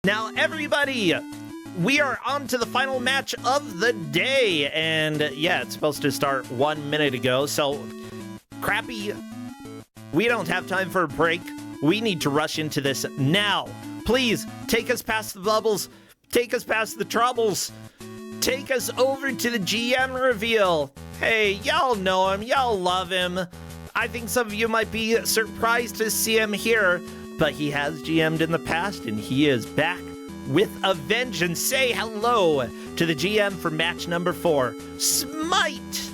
Now, everybody, we are on to the final match of the day. And yeah, it's supposed to start 1 minute ago. So, Crappy, we don't have time for a break. We need to rush into this now. Please, take us past the bubbles. Take us past the troubles. Take us over to the GM reveal. Hey, y'all know him. Y'all love him. I think some of you might be surprised to see him here, but he has GM'd in the past, and he is back with a vengeance. Say hello to the GM for match number 4, Smite.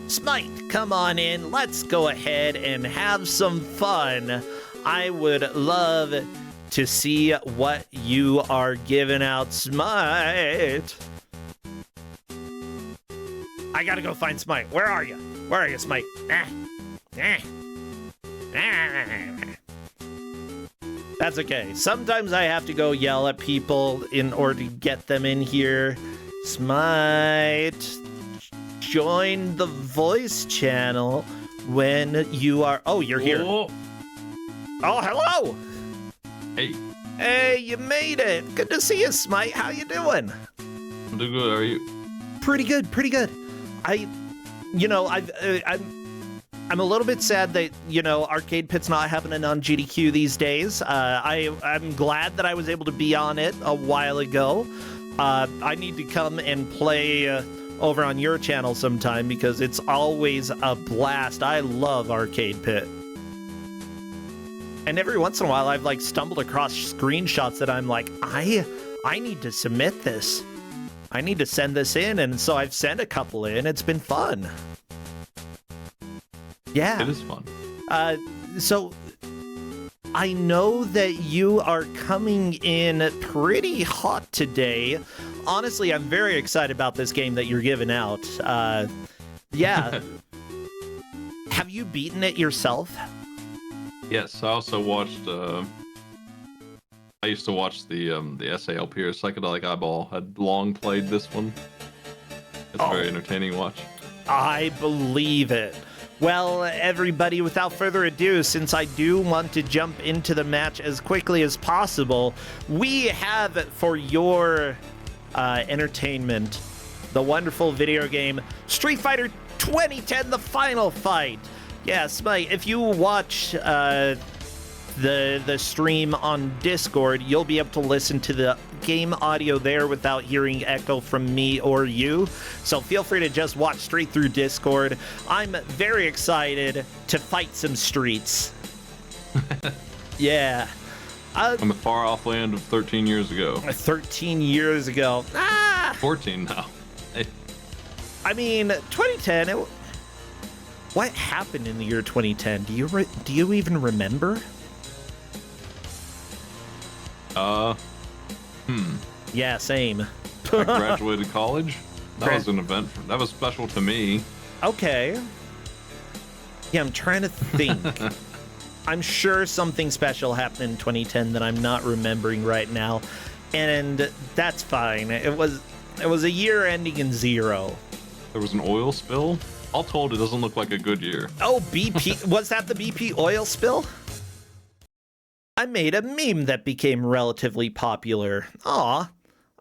Smite, come on in. Let's go ahead and have some fun. I would love to see what you are giving out, Smite. I gotta go find Smite. Where are you? Where are you, Smite? That's okay. Sometimes I have to go yell at people in order to get them in here. Smite, join the voice channel when you are... Oh, you're here. Whoa. Oh, hello. Hey. Hey, you made it. Good to see you, Smite. How you doing? I'm doing good. How are you? Pretty good, pretty good. I'm a little bit sad that, Arcade Pit's not happening on GDQ these days. I'm glad that I was able to be on it a while ago. I need to come and play over on your channel sometime because it's always a blast. I love Arcade Pit. And every once in a while, I've stumbled across screenshots that I'm like, I need to submit this. I need to send this in, and so I've sent a couple in. It's been fun. Yeah. It is fun. So I know that you are coming in pretty hot today. Honestly, I'm very excited about this game that you're giving out. Yeah. Have you beaten it yourself? Yes, I also watched. I used to watch the SALP or Psychedelic Eyeball. I'd long played this one. It's a very entertaining watch. I believe it. Well, everybody, without further ado, since I do want to jump into the match as quickly as possible, we have for your entertainment the wonderful video game Street Fighter 2010, the final fight. Yeah, Smite, if you watch the stream on Discord, you'll be able to listen to the game audio there without hearing echo from me or you. So feel free to just watch straight through Discord. I'm very excited to fight some streets. Yeah. I'm a far off land of 13 years ago. 13 years ago. 14 now. Hey. I mean, 2010, what happened in the year 2010? Do you even remember? Yeah, same. I graduated college. That was an event. That was special to me. Okay. Yeah, I'm trying to think. I'm sure something special happened in 2010 that I'm not remembering right now, and that's fine. It was a year ending in 0. There was an oil spill. All told, it doesn't look like a good year. Oh, BP. Was that the BP oil spill? I made a meme that became relatively popular. Aw,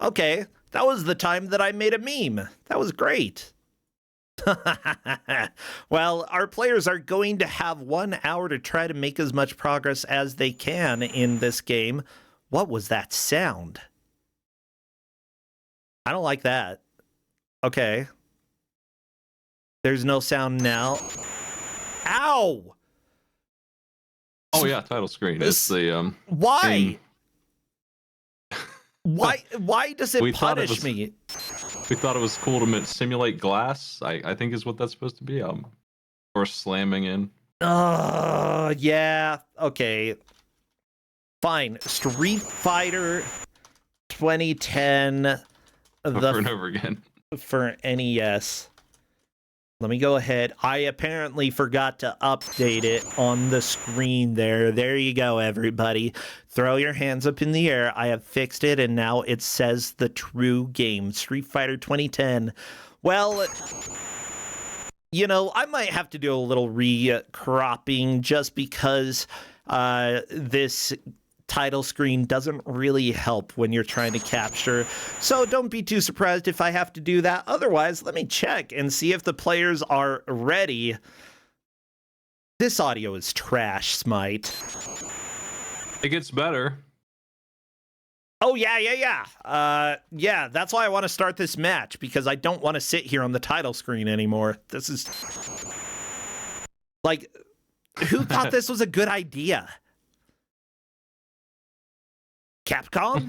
okay. That was the time that I made a meme. That was great. Well, our players are going to have 1 hour to try to make as much progress as they can in this game. What was that sound? I don't like that. Okay. There's no sound now. Ow! Oh yeah, title screen. It's the Why? Why does it punish me? We thought it was cool to simulate glass. I think is what that's supposed to be. Or slamming in. Yeah. Okay. Fine. Street Fighter 2010. Over and over again. For NES. Let me go ahead. I apparently forgot to update it on the screen there. There you go, everybody. Throw your hands up in the air. I have fixed it, and now it says the true game, Street Fighter 2010. Well, I might have to do a little re-cropping just because this title screen doesn't really help when you're trying to capture. So don't be too surprised if I have to do that. Otherwise, let me check and see if the players are ready. This audio is trash, Smite. It gets better. Oh, yeah. Yeah, that's why I want to start this match, because I don't want to sit here on the title screen anymore. This is... Like, who thought this was a good idea? Capcom?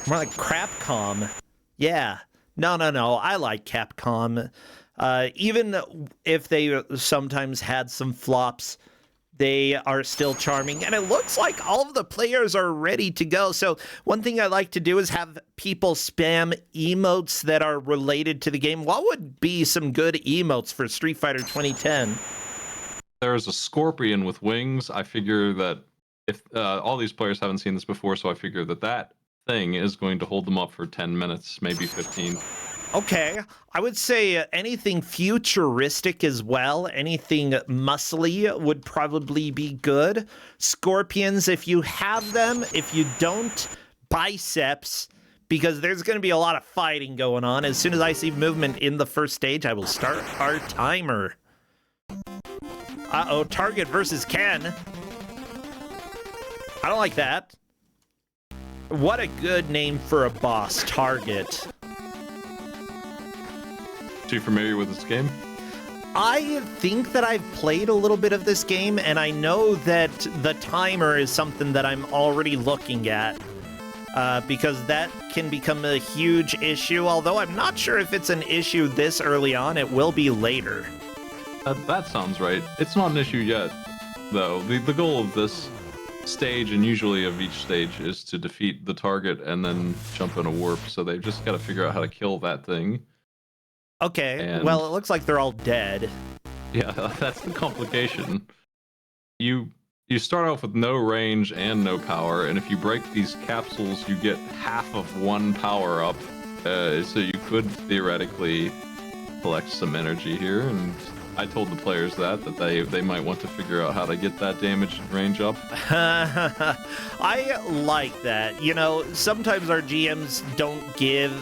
More like Crapcom. Yeah. No. I like Capcom. Even if they sometimes had some flops, they are still charming. And it looks like all of the players are ready to go. So one thing I like to do is have people spam emotes that are related to the game. What would be some good emotes for Street Fighter 2010? There's a scorpion with wings. I figure that if all these players haven't seen this before, so I figure that thing is going to hold them up for 10 minutes, maybe 15. Okay, I would say anything futuristic as well. Anything muscly would probably be good. Scorpions, if you have them. If you don't, biceps, because there's going to be a lot of fighting going on. As soon as I see movement in the first stage, I will start our timer. Uh-oh, Target versus Ken. I don't like that. What a good name for a boss, Target. Are you familiar with this game? I think that I've played a little bit of this game, and I know that the timer is something that I'm already looking at, because that can become a huge issue, although I'm not sure if it's an issue this early on. It will be later. That sounds right. It's not an issue yet, though. The goal of this stage, and usually of each stage, is to defeat the target and then jump in a warp, so they've just got to figure out how to kill that thing. Okay, well, it looks like they're all dead. Yeah, that's the complication. You start off with no range and no power, and if you break these capsules, you get half of one power-up, so you could theoretically collect some energy here, and I told the players that they might want to figure out how to get that damage and range up. I like that. You know, sometimes our GMs don't give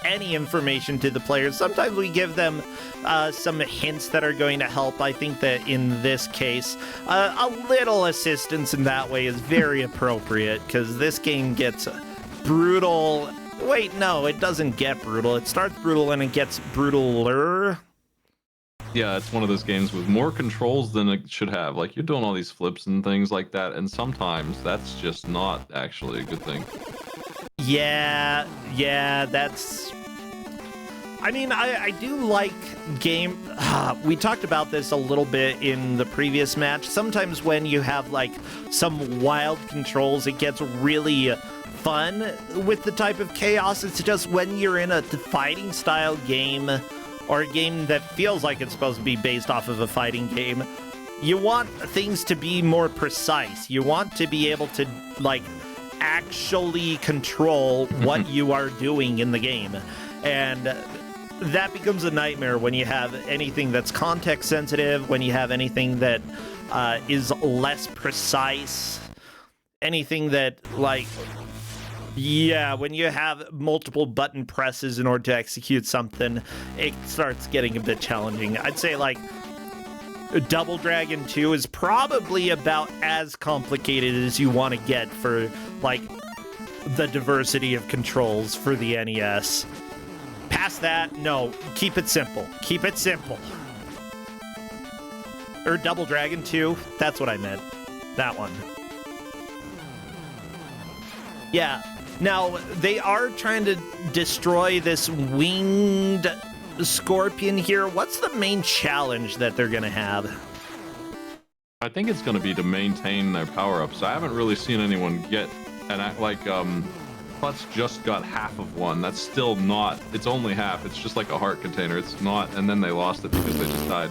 any information to the players. Sometimes we give them some hints that are going to help. I think that in this case, a little assistance in that way is very appropriate, because this game gets brutal. Wait, no, it doesn't get brutal. It starts brutal and it gets brutaler. Yeah, it's one of those games with more controls than it should have. Like, you're doing all these flips and things like that, and sometimes that's just not actually a good thing. Yeah, that's... I mean, I do like game... we talked about this a little bit in the previous match. Sometimes when you have, like, some wild controls, it gets really fun with the type of chaos. It's just when you're in a fighting style game, or a game that feels like it's supposed to be based off of a fighting game, you want things to be more precise. You want to be able to, like, actually control what you are doing in the game. And that becomes a nightmare when you have anything that's context sensitive, when you have anything that is less precise, anything that, like... Yeah, when you have multiple button presses in order to execute something, it starts getting a bit challenging. I'd say, like, Double Dragon 2 is probably about as complicated as you want to get for, like, the diversity of controls for the NES. Past that, no, keep it simple. Keep it simple. Or Double Dragon 2, that's what I meant. That one. Yeah. Now, they are trying to destroy this winged scorpion here. What's the main challenge that they're going to have? I think it's going to be to maintain their power-ups. I haven't really seen anyone get an act like, Clutch just got half of one. That's still not, it's only half. It's just like a heart container. It's not, and then they lost it because they just died.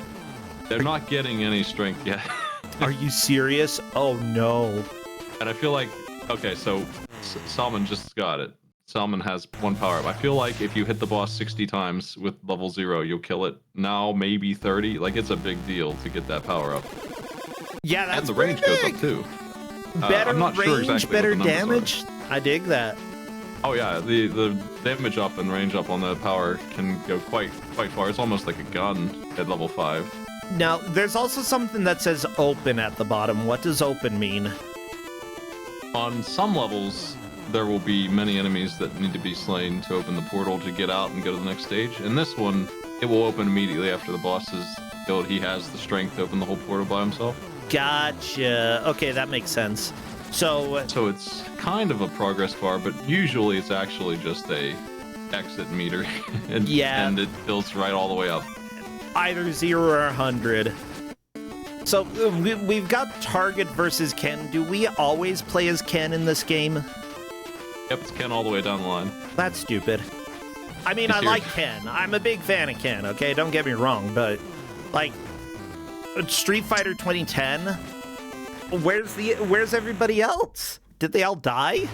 They're not getting any strength yet. Are you serious? Oh, no. And I feel like, okay, so Salmon just got it. Salmon has one power-up. I feel like if you hit the boss 60 times with level 0, you'll kill it. Now, maybe 30. Like, it's a big deal to get that power-up. Yeah, that's and the range goes up too. Better I'm not range, sure exactly better what the numbers damage. I dig that. Oh yeah, the damage up and range up on the power can go quite far. It's almost like a gun at level 5. Now, there's also something that says open at the bottom. What does open mean? On some levels, there will be many enemies that need to be slain to open the portal to get out and go to the next stage. In this one, it will open immediately after the boss is killed. He has the strength to open the whole portal by himself. Gotcha. Okay, that makes sense. So it's kind of a progress bar, but usually it's actually just a exit meter, and it fills right all the way up. Either 0 or 100. So we've got Target versus Ken. Do we always play as Ken in this game? Yep, it's Ken all the way down the line. That's stupid. I mean, I like Ken. I'm a big fan of Ken, okay? Don't get me wrong, but, like, Street Fighter 2010, where's everybody else? Did they all die?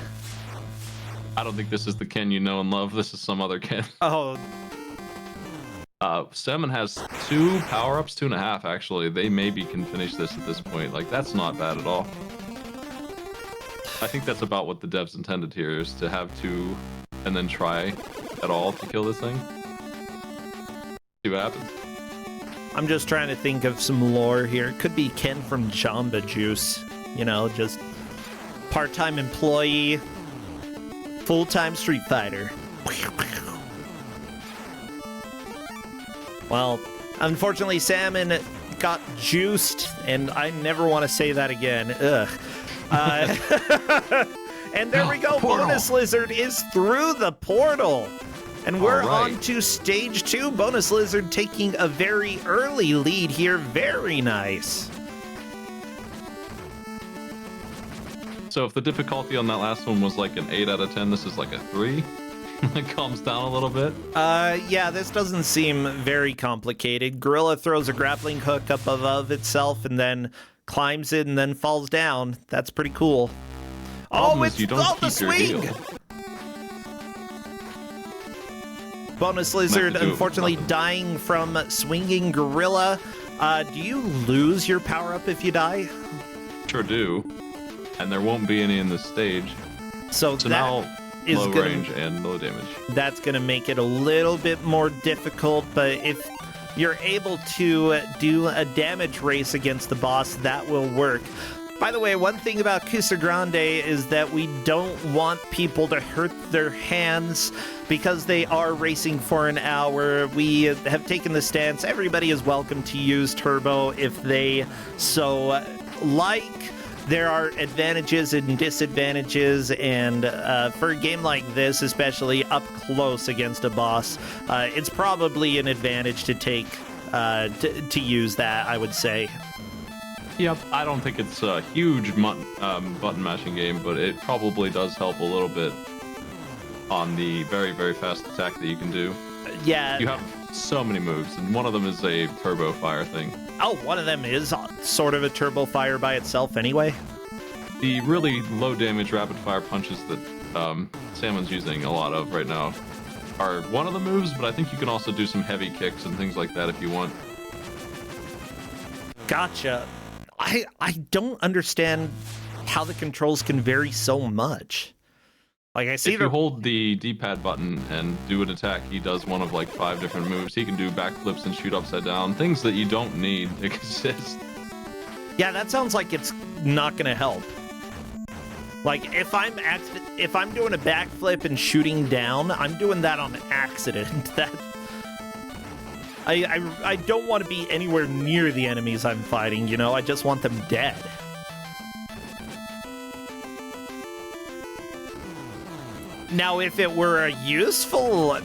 I don't think this is the Ken you know and love. This is some other Ken. Oh. Salmon has 2 power-ups, 2.5 actually. They maybe can finish this at this point. Like, that's not bad at all. I think that's about what the devs intended here, is to have 2 and then try at all to kill this thing. See what happens. I'm just trying to think of some lore here. It could be Ken from Jamba Juice. You know, just part-time employee, full-time Street Fighter. Well, unfortunately, Salmon got juiced, and I never want to say that again. Ugh. And there we go. Portal. Bonus Lizard is through the portal. And we're on to stage 2. Bonus Lizard taking a very early lead here. Very nice. So if the difficulty on that last one was like an 8 out of 10, this is like a 3. It calms down a little bit. Yeah, this doesn't seem very complicated. Gorilla throws a grappling hook up above itself and then climbs it and then falls down. That's pretty cool. It's you don't the keep your swing! heal. Bonus Lizard, unfortunately, dying from swinging Gorilla. Do you lose your power-up if you die? Sure do. And there won't be any in this stage. So now, low range and low damage. That's going to make it a little bit more difficult, but if you're able to do a damage race against the boss, that will work. By the way, one thing about Kusogrand8 is that we don't want people to hurt their hands because they are racing for an hour. We have taken the stance. Everybody is welcome to use Turbo if they so like. There are advantages and disadvantages, and for a game like this, especially up close against a boss, it's probably an advantage to take to use that, I would say. Yep, I don't think it's a huge button mashing game, but it probably does help a little bit on the very, very fast attack that you can do. Yeah. You have so many moves, and one of them is a turbo fire thing. Oh, one of them is sort of a turbo fire by itself anyway. The really low damage rapid fire punches that Salmon's using a lot of right now are one of the moves, but I think you can also do some heavy kicks and things like that if you want. Gotcha. I don't understand how the controls can vary so much. Like, I see if you hold the D-pad button and do an attack, he does one of like 5 different moves. He can do backflips and shoot upside down, things that you don't need exist. Yeah, that sounds like it's not gonna help. Like, if I'm doing a backflip and shooting down, I'm doing that on accident. That I don't want to be anywhere near the enemies I'm fighting, you know? I just want them dead. Now, if it were a useful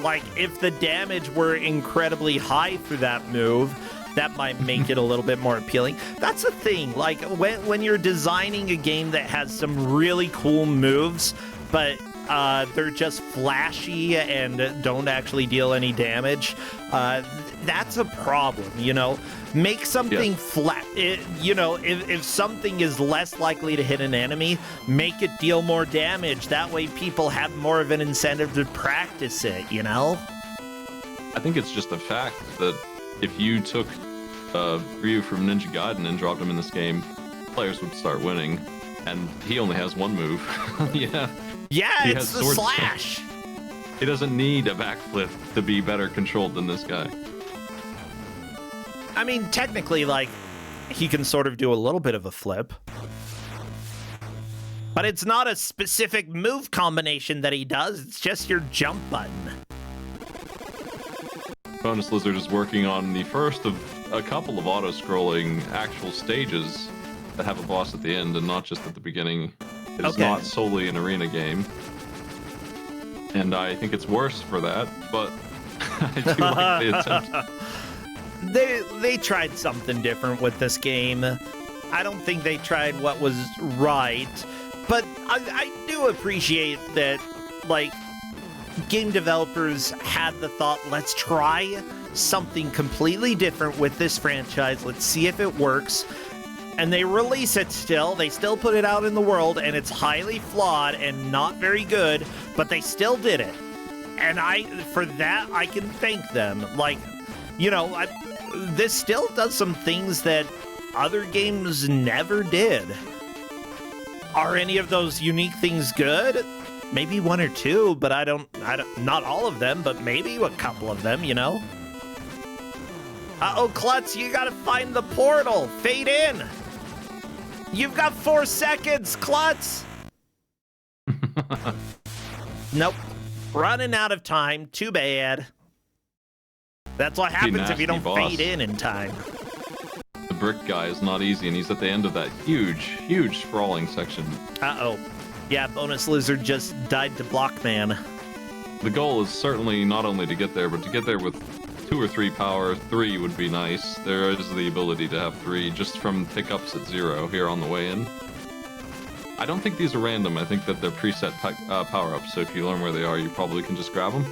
like, if the damage were incredibly high for that move, that might make it a little bit more appealing. That's the thing, like, when you're designing a game that has some really cool moves, but they're just flashy and don't actually deal any damage, that's a problem, you know? Make something flat. If something is less likely to hit an enemy, make it deal more damage. That way people have more of an incentive to practice it, you know? I think it's just a fact that if you took Ryu from Ninja Gaiden and dropped him in this game, players would start winning. And he only has one move. Yeah. Yeah, He it's has the sword slash. He doesn't need a backflip to be better controlled than this guy. I mean, technically, like, he can sort of do a little bit of a flip. But it's not a specific move combination that he does, it's just your jump button. Bonus Lizard is working on the first of a couple of auto-scrolling actual stages that have a boss at the end and not just at the beginning. It is not solely an arena game. And I think it's worse for that, but I do like the attempt. They tried something different with this game. I don't think they tried what was right, but I do appreciate that, like, game developers had the thought, let's try something completely different with this franchise. Let's see if it works. And they release it still. They still put it out in the world, and it's highly flawed and not very good, but they still did it. And for that, I can thank them. Like, you know, this still does some things that other games never did. Are any of those unique things good? Maybe one or two, but I don't, not all of them, but maybe a couple of them, you know? Uh-oh, Klutz, you gotta find the portal. Fade in. You've got 4 seconds, Klutz. Nope. Running out of time. Too bad. That's what happens if you don't fade in time. The brick guy is not easy, and he's at the end of that huge sprawling section. Uh-oh. Yeah, Bonus Lizard just died to Blockman. The goal is certainly not only to get there, but to get there with 2 or 3 power. 3 would be nice. There is the ability to have 3 just from pickups at 0 here on the way in. I don't think these are random. I think that they're preset power-ups, so if you learn where they are, you probably can just grab them.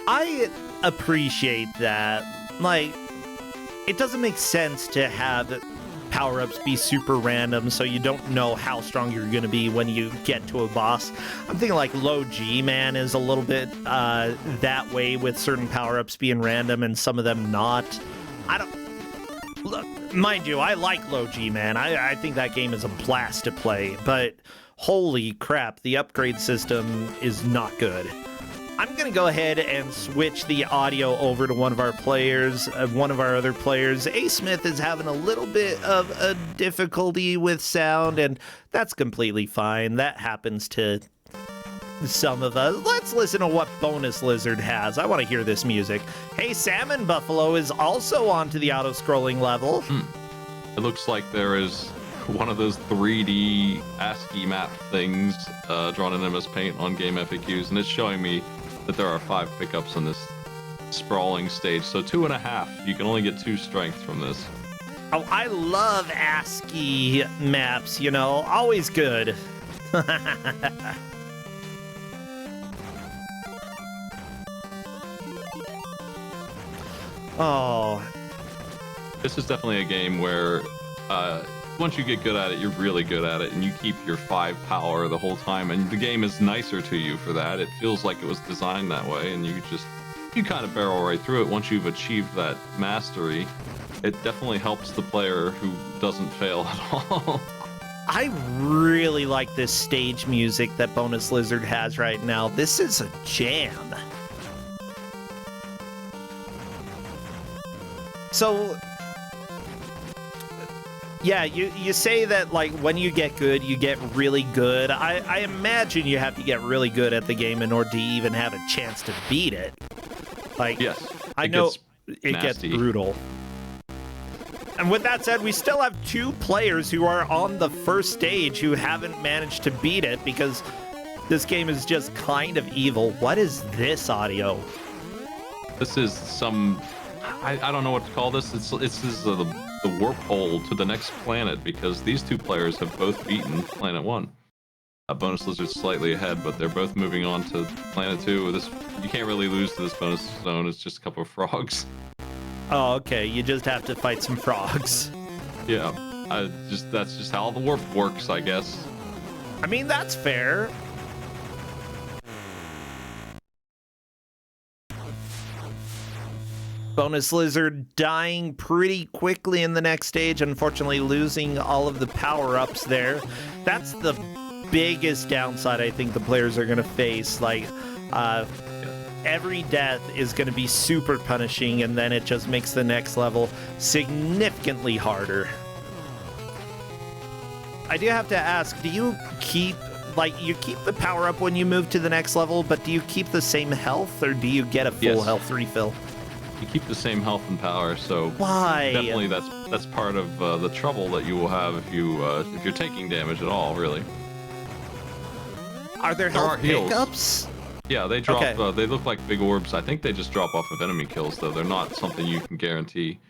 I appreciate that. Like, it doesn't make sense to have power-ups be super random, so you don't know how strong you're going to be when you get to a boss. I'm thinking like low G Man is a little bit that way, with certain power-ups being random and some of them not. Look, mind you, I like low G Man. I think that game is a blast to play, but holy crap, the upgrade system is not good. I'm going to go ahead and switch the audio over to one of our players, one of our other players. A. Smith is having a little bit of a difficulty with sound, and that's completely fine. That happens to some of us. Let's listen to what Bonus Lizard has. I want to hear this music. Hey, Salmon Buffalo is also onto the auto-scrolling level. It looks like there is one of those 3D ASCII map things drawn in MS Paint on Game FAQs, and it's showing me that there are 5 pickups on this sprawling stage, so 2.5. You can only get 2 strength from this. Oh, I love ASCII maps, you know, always good. Oh. This is definitely a game where once you get good at it, you're really good at it, and you keep your 5 power the whole time, and the game is nicer to you for that. It feels like it was designed that way, and you kind of barrel right through it once you've achieved that mastery. It definitely helps the player who doesn't fail at all. I really like this stage music that Bonus Lizard has right now. This is a jam. So, yeah, you say that, like, when you get good, you get really good. I imagine you have to get really good at the game in order to even have a chance to beat it. Like, yes, I know it gets brutal. And with that said, we still have 2 players who are on the first stage who haven't managed to beat it because this game is just kind of evil. What is this audio? This is some... I don't know what to call this. This is the warp hole to the next planet, because these 2 players have both beaten Planet 1. Bonus Lizard's slightly ahead, but they're both moving on to Planet 2. You can't really lose to this bonus zone. It's just a couple of frogs. Oh, okay. You just have to fight some frogs. Yeah. That's just how the warp works, I guess. I mean, that's fair. Bonus Lizard dying pretty quickly in the next stage, unfortunately losing all of the power-ups there. That's the biggest downside I think the players are going to face. Like, every death is going to be super punishing, and then it just makes the next level significantly harder. I do have to ask, do you keep, like, you keep the power-up when you move to the next level, but do you keep the same health, or do you get a full health refill? You keep the same health and power, so why? Definitely that's part of the trouble that you will have if you're taking damage at all, really. Are there health pickups? Yeah, they drop. Okay. They look like big orbs. I think they just drop off of enemy kills, though. They're not something you can guarantee.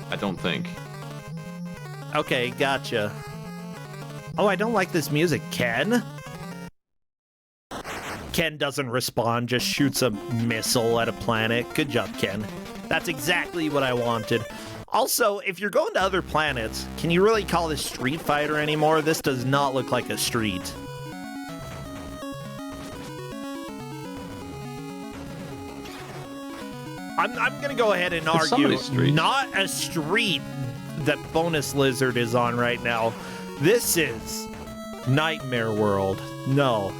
I don't think. Okay, gotcha. Oh, I don't like this music, Ken. Ken doesn't respond, just shoots a missile at a planet. Good job, Ken. That's exactly what I wanted. Also, if you're going to other planets, can you really call this Street Fighter anymore? This does not look like a street. I'm gonna go ahead and argue not a street that Bonus Lizard is on right now. This is Nightmare World. No.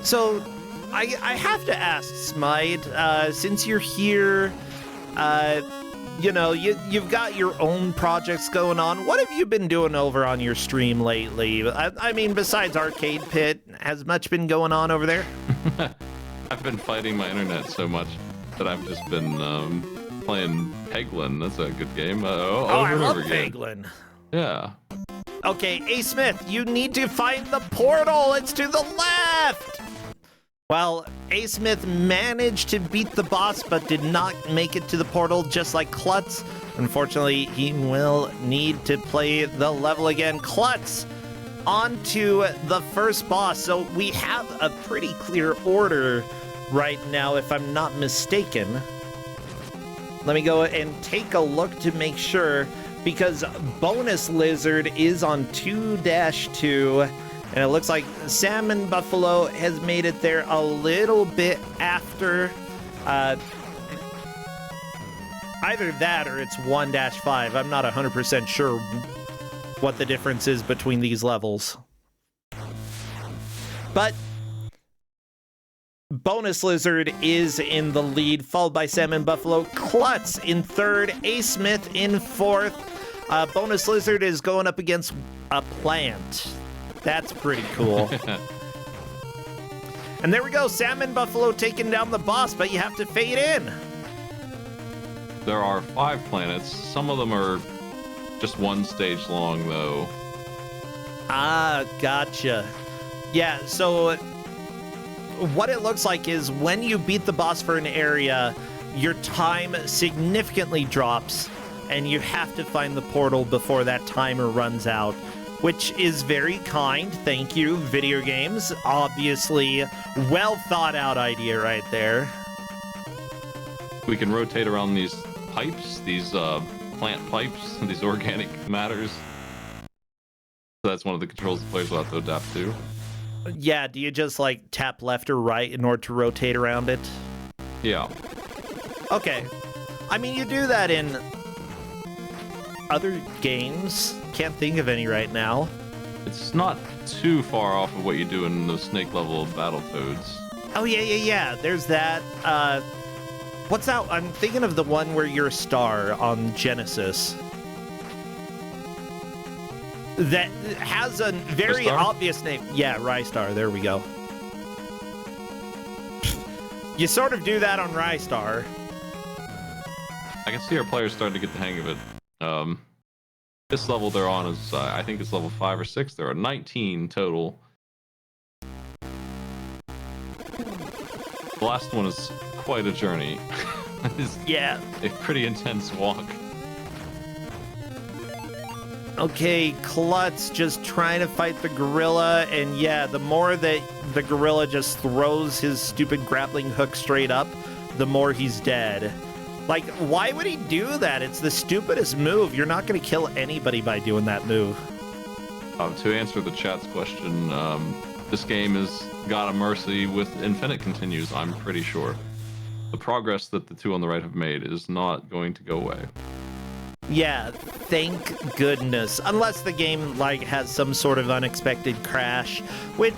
So I have to ask, Smite, since you're here, you know, you've got your own projects going on. What have you been doing over on your stream lately? I mean, besides Arcade Pit, has much been going on over there? I've been fighting my internet so much that I've just been playing Peglin. That's a good game. I love Peglin. Yeah. Okay, A. Smith, you need to find the portal. It's to the left. Well, A. Smith managed to beat the boss, but did not make it to the portal, just like Klutz. Unfortunately, he will need to play the level again. Klutz on to the first boss. So we have a pretty clear order right now, if I'm not mistaken. Let me go and take a look to make sure, because Bonus Lizard is on 2-2. And it looks like Salmon Buffalo has made it there a little bit after. Either that or it's 1-5. I'm not 100% sure what the difference is between these levels. But Bonus Lizard is in the lead, followed by Salmon Buffalo. Klutz in third, A. Smith in fourth. Bonus Lizard is going up against a plant. That's pretty cool. And there we go, Salmon Buffalo taking down the boss, but you have to fade in. There are 5 planets. Some of them are just 1 stage long, though. Ah, gotcha. Yeah, so what it looks like is when you beat the boss for an area, your time significantly drops, and you have to find the portal before that timer runs out. Which is very kind. Thank you, video games. Obviously, well thought out idea right there. We can rotate around these pipes, these plant pipes, these organic matters. So that's one of the controls the players will have to adapt to. Yeah, do you just like tap left or right in order to rotate around it? Yeah. Okay. I mean, you do that in other games. Can't think of any right now. It's not too far off of what you do in the snake level of Battletoads. Oh, yeah. There's that. What's that? I'm thinking of the one where you're a star on Genesis. That has a very obvious name. Yeah, Rystar. There we go. You sort of do that on Rystar. I can see our players starting to get the hang of it. This level they're on is, I think it's level 5 or 6. There are 19 total. The last one is quite a journey. It's a pretty intense walk. Okay, Klutz just trying to fight the gorilla, and yeah, the more that the gorilla just throws his stupid grappling hook straight up, the more he's dead. Like, why would he do that? It's the stupidest move. You're not going to kill anybody by doing that move. To answer the chat's question, this game has got a mercy with infinite continues, I'm pretty sure. The progress that the two on the right have made is not going to go away. Yeah, thank goodness. Unless the game, like, has some sort of unexpected crash, which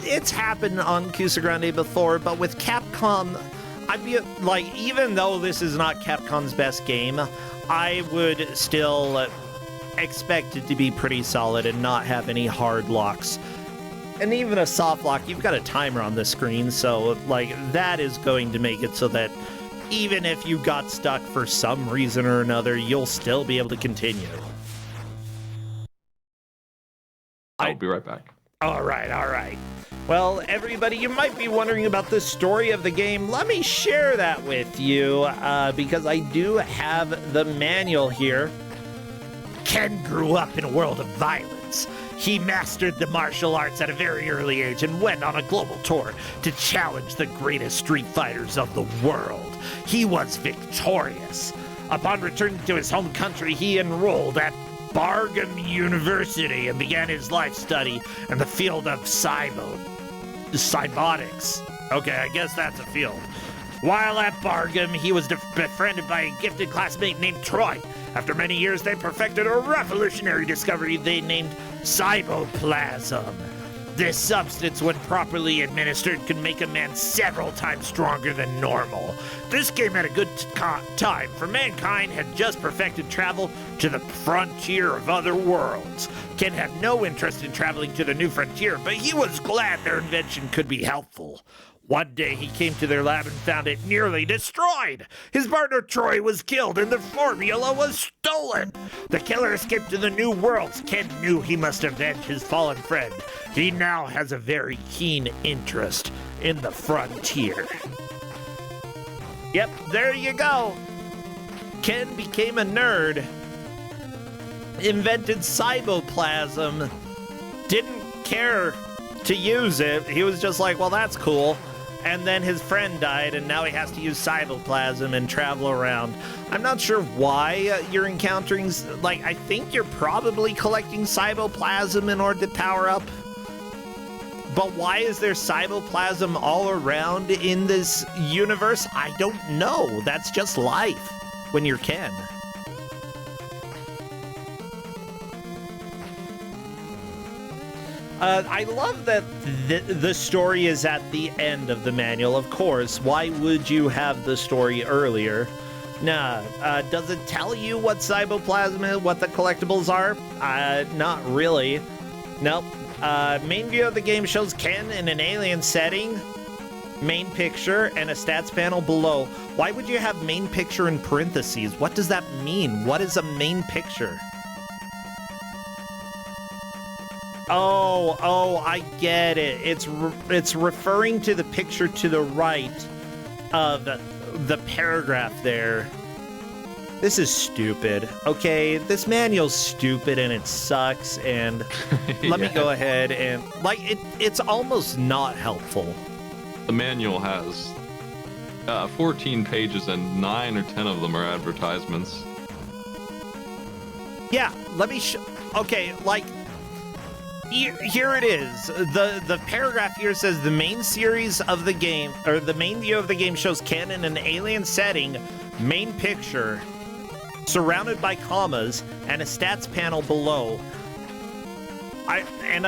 it's happened on Kusogrand8 before, but with Capcom, I'd be, like, even though this is not Capcom's best game, I would still expect it to be pretty solid and not have any hard locks. And even a soft lock, you've got a timer on the screen, so, like, that is going to make it so that even if you got stuck for some reason or another, you'll still be able to continue. I'll be right back. All right. Well, everybody, you might be wondering about the story of the game. Let me share that with you, because I do have the manual here. Ken grew up in a world of violence. He mastered the martial arts at a very early age and went on a global tour to challenge the greatest street fighters of the world. He was victorious. Upon returning to his home country, he enrolled at Bargum University and began his life study in the field of cybotics. Okay, I guess that's a field. While at Bargum, he was befriended by a gifted classmate named Troy. After many years, they perfected a revolutionary discovery they named cyboplasm. This substance, when properly administered, can make a man several times stronger than normal. This came at a good time, for mankind had just perfected travel to the frontier of other worlds. Ken had no interest in traveling to the new frontier, but he was glad their invention could be helpful. One day he came to their lab and found it nearly destroyed. His partner Troy was killed and the formula was stolen. The killer escaped to the new worlds. Ken knew he must avenge his fallen friend. He now has a very keen interest in the frontier. Yep, there you go. Ken became a nerd, invented cyboplasm, didn't care to use it. He was just like, well, that's cool. And then his friend died, and now he has to use cyboplasm and travel around. I'm not sure why you're encountering, like, I think you're probably collecting cyboplasm in order to power up. But why is there cyboplasm all around in this universe? I don't know. That's just life when you're Ken. I love that the story is at the end of the manual, of course. Why would you have the story earlier? Nah, does it tell you what cyboplasm is, what the collectibles are? Not really. Nope. Main view of the game shows Ken in an alien setting, main picture, and a stats panel below. Why would you have main picture in parentheses? What does that mean? What is a main picture? Oh, I get it. It's referring to the picture to the right of the paragraph there. This is stupid. Okay, this manual's stupid and it sucks, and let me go ahead and, like, it's almost not helpful. The manual has 14 pages and 9 or 10 of them are advertisements. Yeah, let me okay, like, here it is. The paragraph here says the main series of the game, or the main view of the game shows Ken in an alien setting, main picture, surrounded by commas, and a stats panel below. I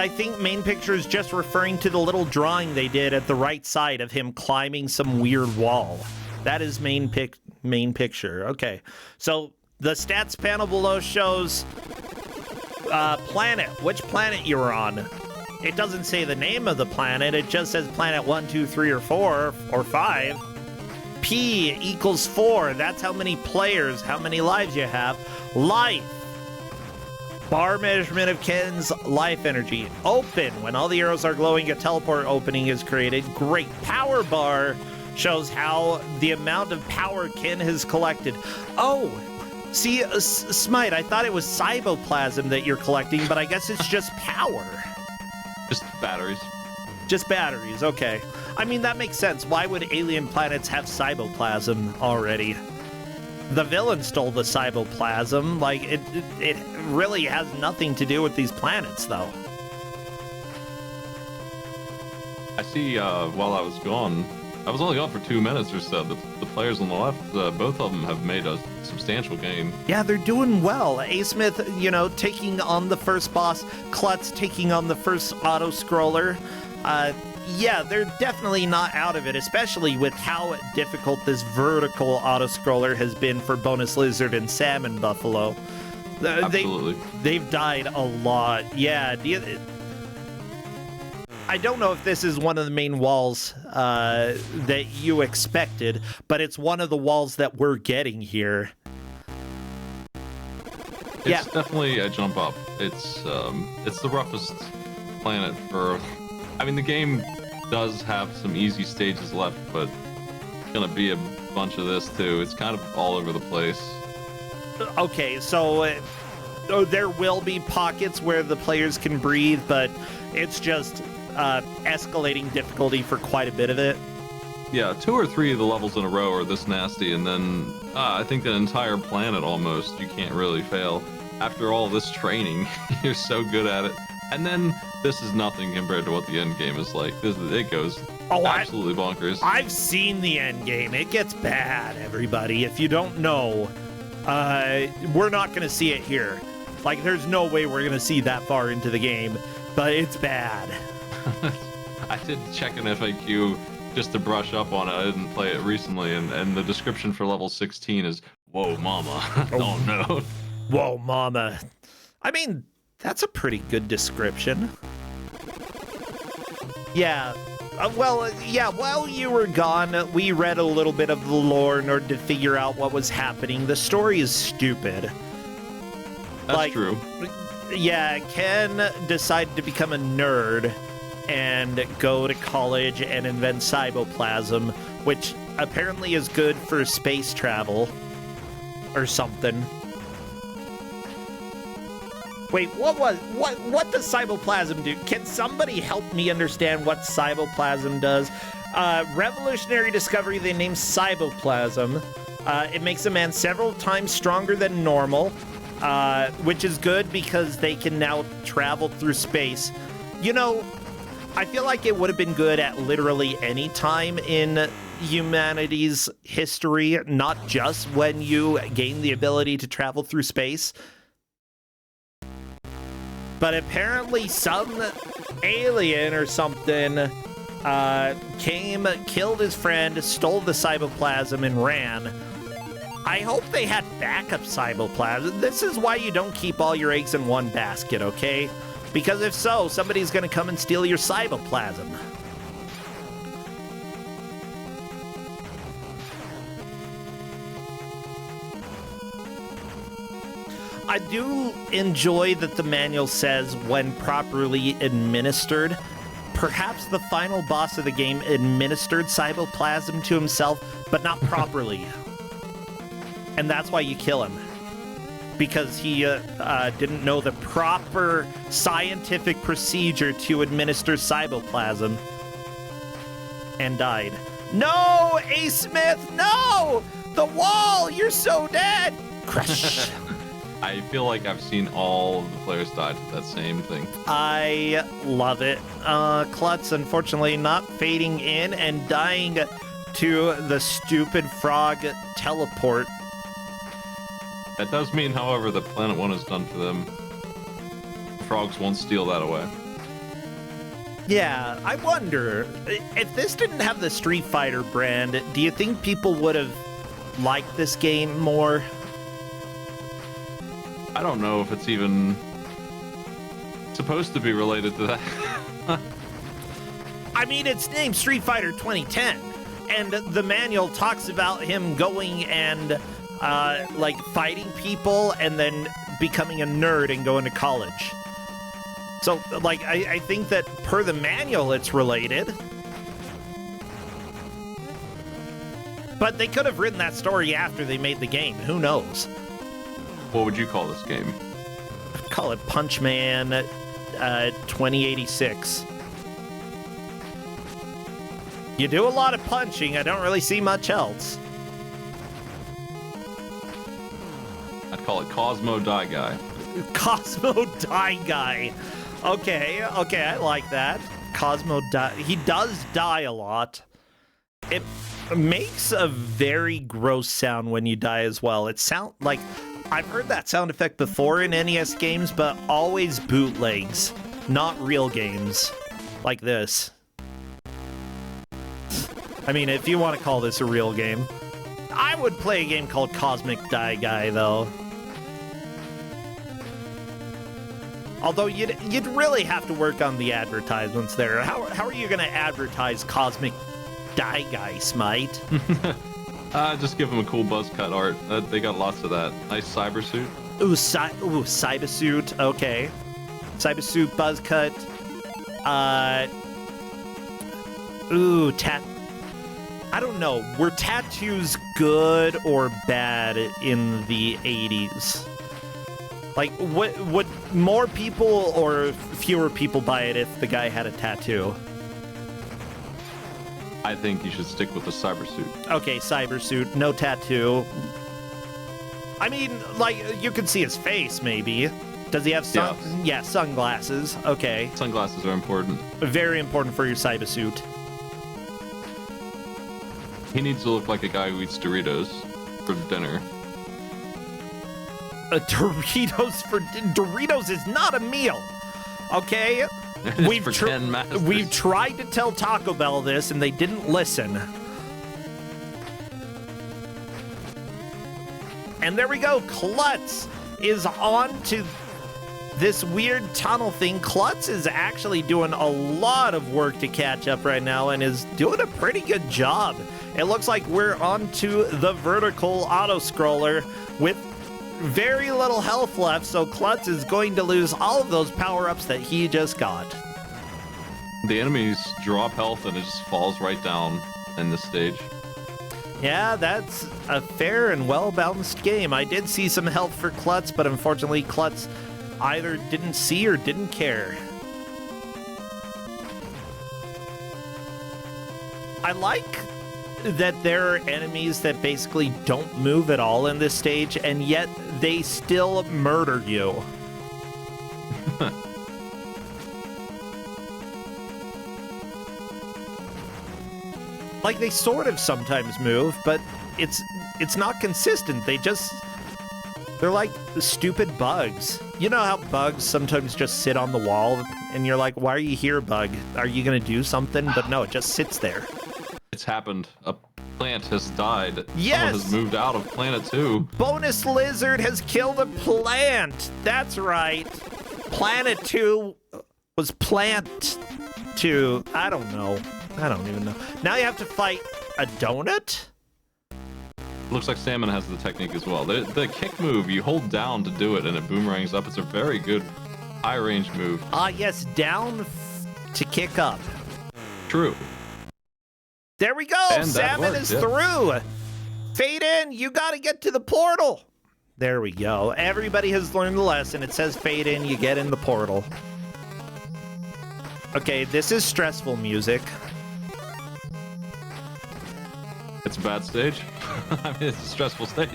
think main picture is just referring to the little drawing they did at the right side of him climbing some weird wall. That is main picture. Okay, so the stats panel below shows planet, which planet you were on. It doesn't say the name of the planet, it just says planet 1, 2, 3, or 4, or 5. P equals 4, that's how many players, how many lives you have. Life. Bar measurement of Ken's life energy. Open. When all the arrows are glowing, a teleport opening is created. Great. Power bar shows how the amount of power Ken has collected. Oh, see, Smite, I thought it was cyboplasm that you're collecting, but I guess it's just power. Just batteries. Just batteries, okay. I mean, that makes sense. Why would alien planets have cyboplasm already? The villain stole the cyboplasm. Like, it really has nothing to do with these planets, though. I see. While I was gone, I was only gone for 2 minutes or so. The players on the left, both of them have made a substantial gain. Yeah, they're doing well. A-Smith, taking on the first boss. Klutz taking on the first auto-scroller. Yeah, they're definitely not out of it, especially with how difficult this vertical auto-scroller has been for Bonus Lizard and Salmon Buffalo. Absolutely. They've died a lot. Yeah, I don't know if this is one of the main walls that you expected, but it's one of the walls that we're getting here. It's definitely a jump up. It's the roughest planet for... I mean, the game does have some easy stages left, but it's gonna be a bunch of this too. It's kind of all over the place. Okay, so there will be pockets where the players can breathe, but it's just escalating difficulty for quite a bit of it. Yeah, 2 or 3 of the levels in a row are this nasty, and then I think an entire planet almost you can't really fail. After all this training, you're so good at it. And then this is nothing compared to what the end game is like. It goes absolutely bonkers. I've seen the end game. It gets bad, everybody. If you don't know, we're not going to see it here. Like, there's no way we're going to see that far into the game, but it's bad. I did check an FAQ just to brush up on it. I didn't play it recently, and the description for level 16 is, "Whoa, mama." Oh, no. Whoa, mama. I mean, that's a pretty good description. Yeah. While you were gone, we read a little bit of the lore in order to figure out what was happening. The story is stupid. That's true. Yeah, Ken decided to become a nerd and go to college and invent cyboplasm, which apparently is good for space travel or something. Wait, what does cyboplasm do? Can somebody help me understand what cyboplasm does? Revolutionary discovery they named cyboplasm. It makes a man several times stronger than normal, which is good because they can now travel through space. I feel like it would have been good at literally any time in humanity's history, not just when you gain the ability to travel through space. But apparently some alien or something came, killed his friend, stole the cyboplasm, and ran. I hope they had backup cyboplasm. This is why you don't keep all your eggs in one basket, okay? Because if so, somebody's going to come and steal your cyboplasm. I do enjoy that the manual says when properly administered. Perhaps the final boss of the game administered cyboplasm to himself, but not properly. And that's why you kill him. Because he didn't know the proper scientific procedure to administer cyboplasm. And died. No, A-Smith, no! The wall, you're so dead! Crush. I feel like I've seen all of the players die to that same thing. I love it. Klutz, unfortunately, not fading in and dying to the stupid frog teleport. That does mean, however, that Planet 1 is done for them. Frogs won't steal that away. Yeah, I wonder, if this didn't have the Street Fighter brand, do you think people would have liked this game more? I don't know if it's even supposed to be related to that. I mean, it's named Street Fighter 2010, and the manual talks about him going and, fighting people and then becoming a nerd and going to college. So, I think that per the manual, it's related. But they could have written that story after they made the game. Who knows? What would you call this game? I'd call it Punch Man 2086. You do a lot of punching. I don't really see much else. I'd call it Cosmo Die Guy. Cosmo Die Guy. Okay, I like that. Cosmo die? He does die a lot. It makes a very gross sound when you die as well. It sound like I've heard that sound effect before in NES games, but always bootlegs, not real games like this. I mean, if you want to call this a real game. I would play a game called Cosmic Die Guy, though. Although you'd really have to work on the advertisements there. How are you going to advertise Cosmic Die Guy, Smite? Just give them a cool buzz cut art. They got lots of that. Nice cyber suit. Ooh, cyber suit. Okay. Cyber suit, buzz cut. I don't know. Were tattoos good or bad in the 80s? Like, would more people or fewer people buy it if the guy had a tattoo? I think you should stick with the cyber suit. Okay, cyber suit, no tattoo. I mean, like, you can see his face, maybe. Does he have sunglasses? Okay. Sunglasses are important. Very important for your cyber suit. He needs to look like a guy who eats Doritos for dinner. Doritos is not a meal, okay? We've tried to tell Taco Bell this, and they didn't listen. And there we go. Klutz is on to this weird tunnel thing. Klutz is actually doing a lot of work to catch up right now and is doing a pretty good job. It looks like we're on to the vertical auto-scroller with very little health left, so Klutz is going to lose all of those power-ups that he just got. The enemies drop health and it just falls right down in this stage. Yeah, that's a fair and well-balanced game. I did see some health for Klutz, but unfortunately Klutz either didn't see or didn't care. I like that there are enemies that basically don't move at all in this stage, and yet they still murder you. Like, they sort of sometimes move, but it's not consistent. They're like stupid bugs. You know how bugs sometimes just sit on the wall, and you're like, why are you here, bug? Are you gonna do something? But no, it just sits there. It's happened. A plant has died. Yes! Someone has moved out of Planet 2. Bonus Lizard has killed a plant. That's right. Planet 2 was Plant 2. I don't know. I don't even know. Now you have to fight a donut? Looks like Salmon has the technique as well. The kick move, you hold down to do it and it boomerangs up. It's a very good high-range move. Yes, down to kick up. True. There we go. And Salmon is through. Fade in. You got to get to the portal. There we go. Everybody has learned the lesson. It says fade in. You get in the portal. Okay, this is stressful music. It's a bad stage. I mean, it's a stressful stage.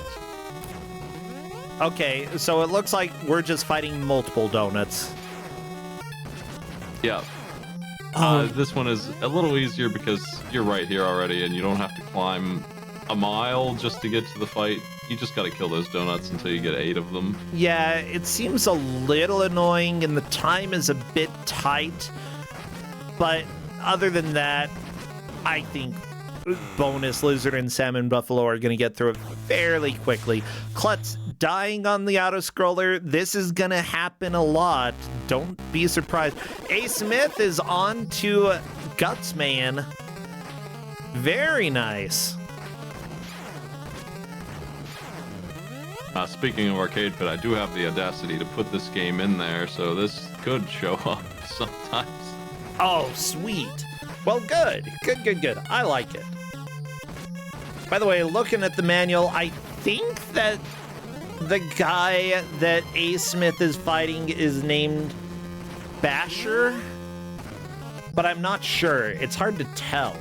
Okay, so it looks like we're just fighting multiple donuts. Yeah. This one is a little easier because you're right here already and you don't have to climb a mile just to get to the fight. You just gotta kill those donuts until you get 8 of them. Yeah, it seems a little annoying and the time is a bit tight. But other than that, I think Bonus Lizard and Salmon Buffalo are going to get through it fairly quickly. Klutz dying on the auto-scroller. This is going to happen a lot. Don't be surprised. A. Smith is on to Gutsman. Very nice. Speaking of Arcade Pit, I do have the audacity to put this game in there, so this could show up sometimes. Oh, sweet. Well, good. Good. I like it. By the way, looking at the manual, I think that the guy that A. Smith is fighting is named Basher, but I'm not sure. It's hard to tell.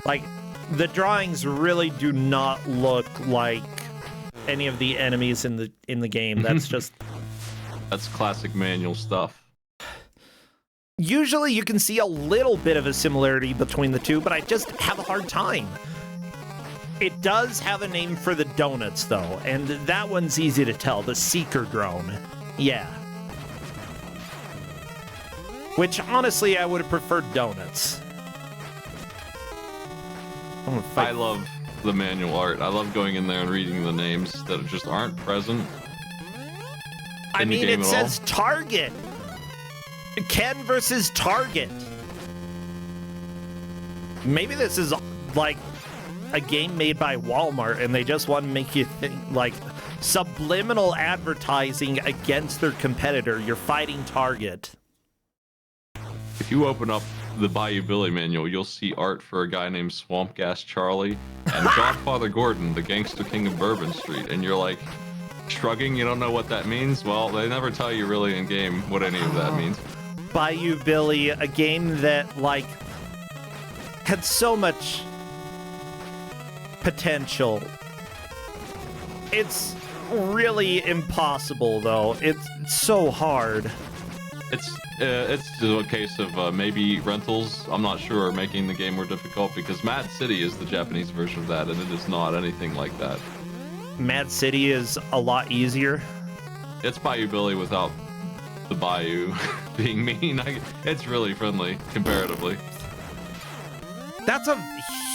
Like, the drawings really do not look like any of the enemies in the game. That's just... That's classic manual stuff. Usually you can see a little bit of a similarity between the two, but I just have a hard time. It does have a name for the donuts, though, and that one's easy to tell, the Seeker Drone. Yeah. Which, honestly, I would have preferred donuts. I love the manual art. I love going in there and reading the names that just aren't present. I mean, it says Target. Ken versus Target. Maybe this is like a game made by Walmart and they just want to make you think like subliminal advertising against their competitor. You're fighting Target. If you open up the Bayou Billy manual, you'll see art for a guy named Swamp Gas Charlie and Godfather Gordon, the gangster king of Bourbon Street, and you're like shrugging, you don't know what that means? Well, they never tell you really in game what any of that means. Bayou Billy, a game that like had so much potential. It's really impossible though. It's so hard. It's a case of maybe rentals, I'm not sure, making the game more difficult, because Mad City is the Japanese version of that, and it is not anything like that. Mad City is a lot easier. It's Bayou Billy without the Bayou being mean. It's really friendly, comparatively. That's a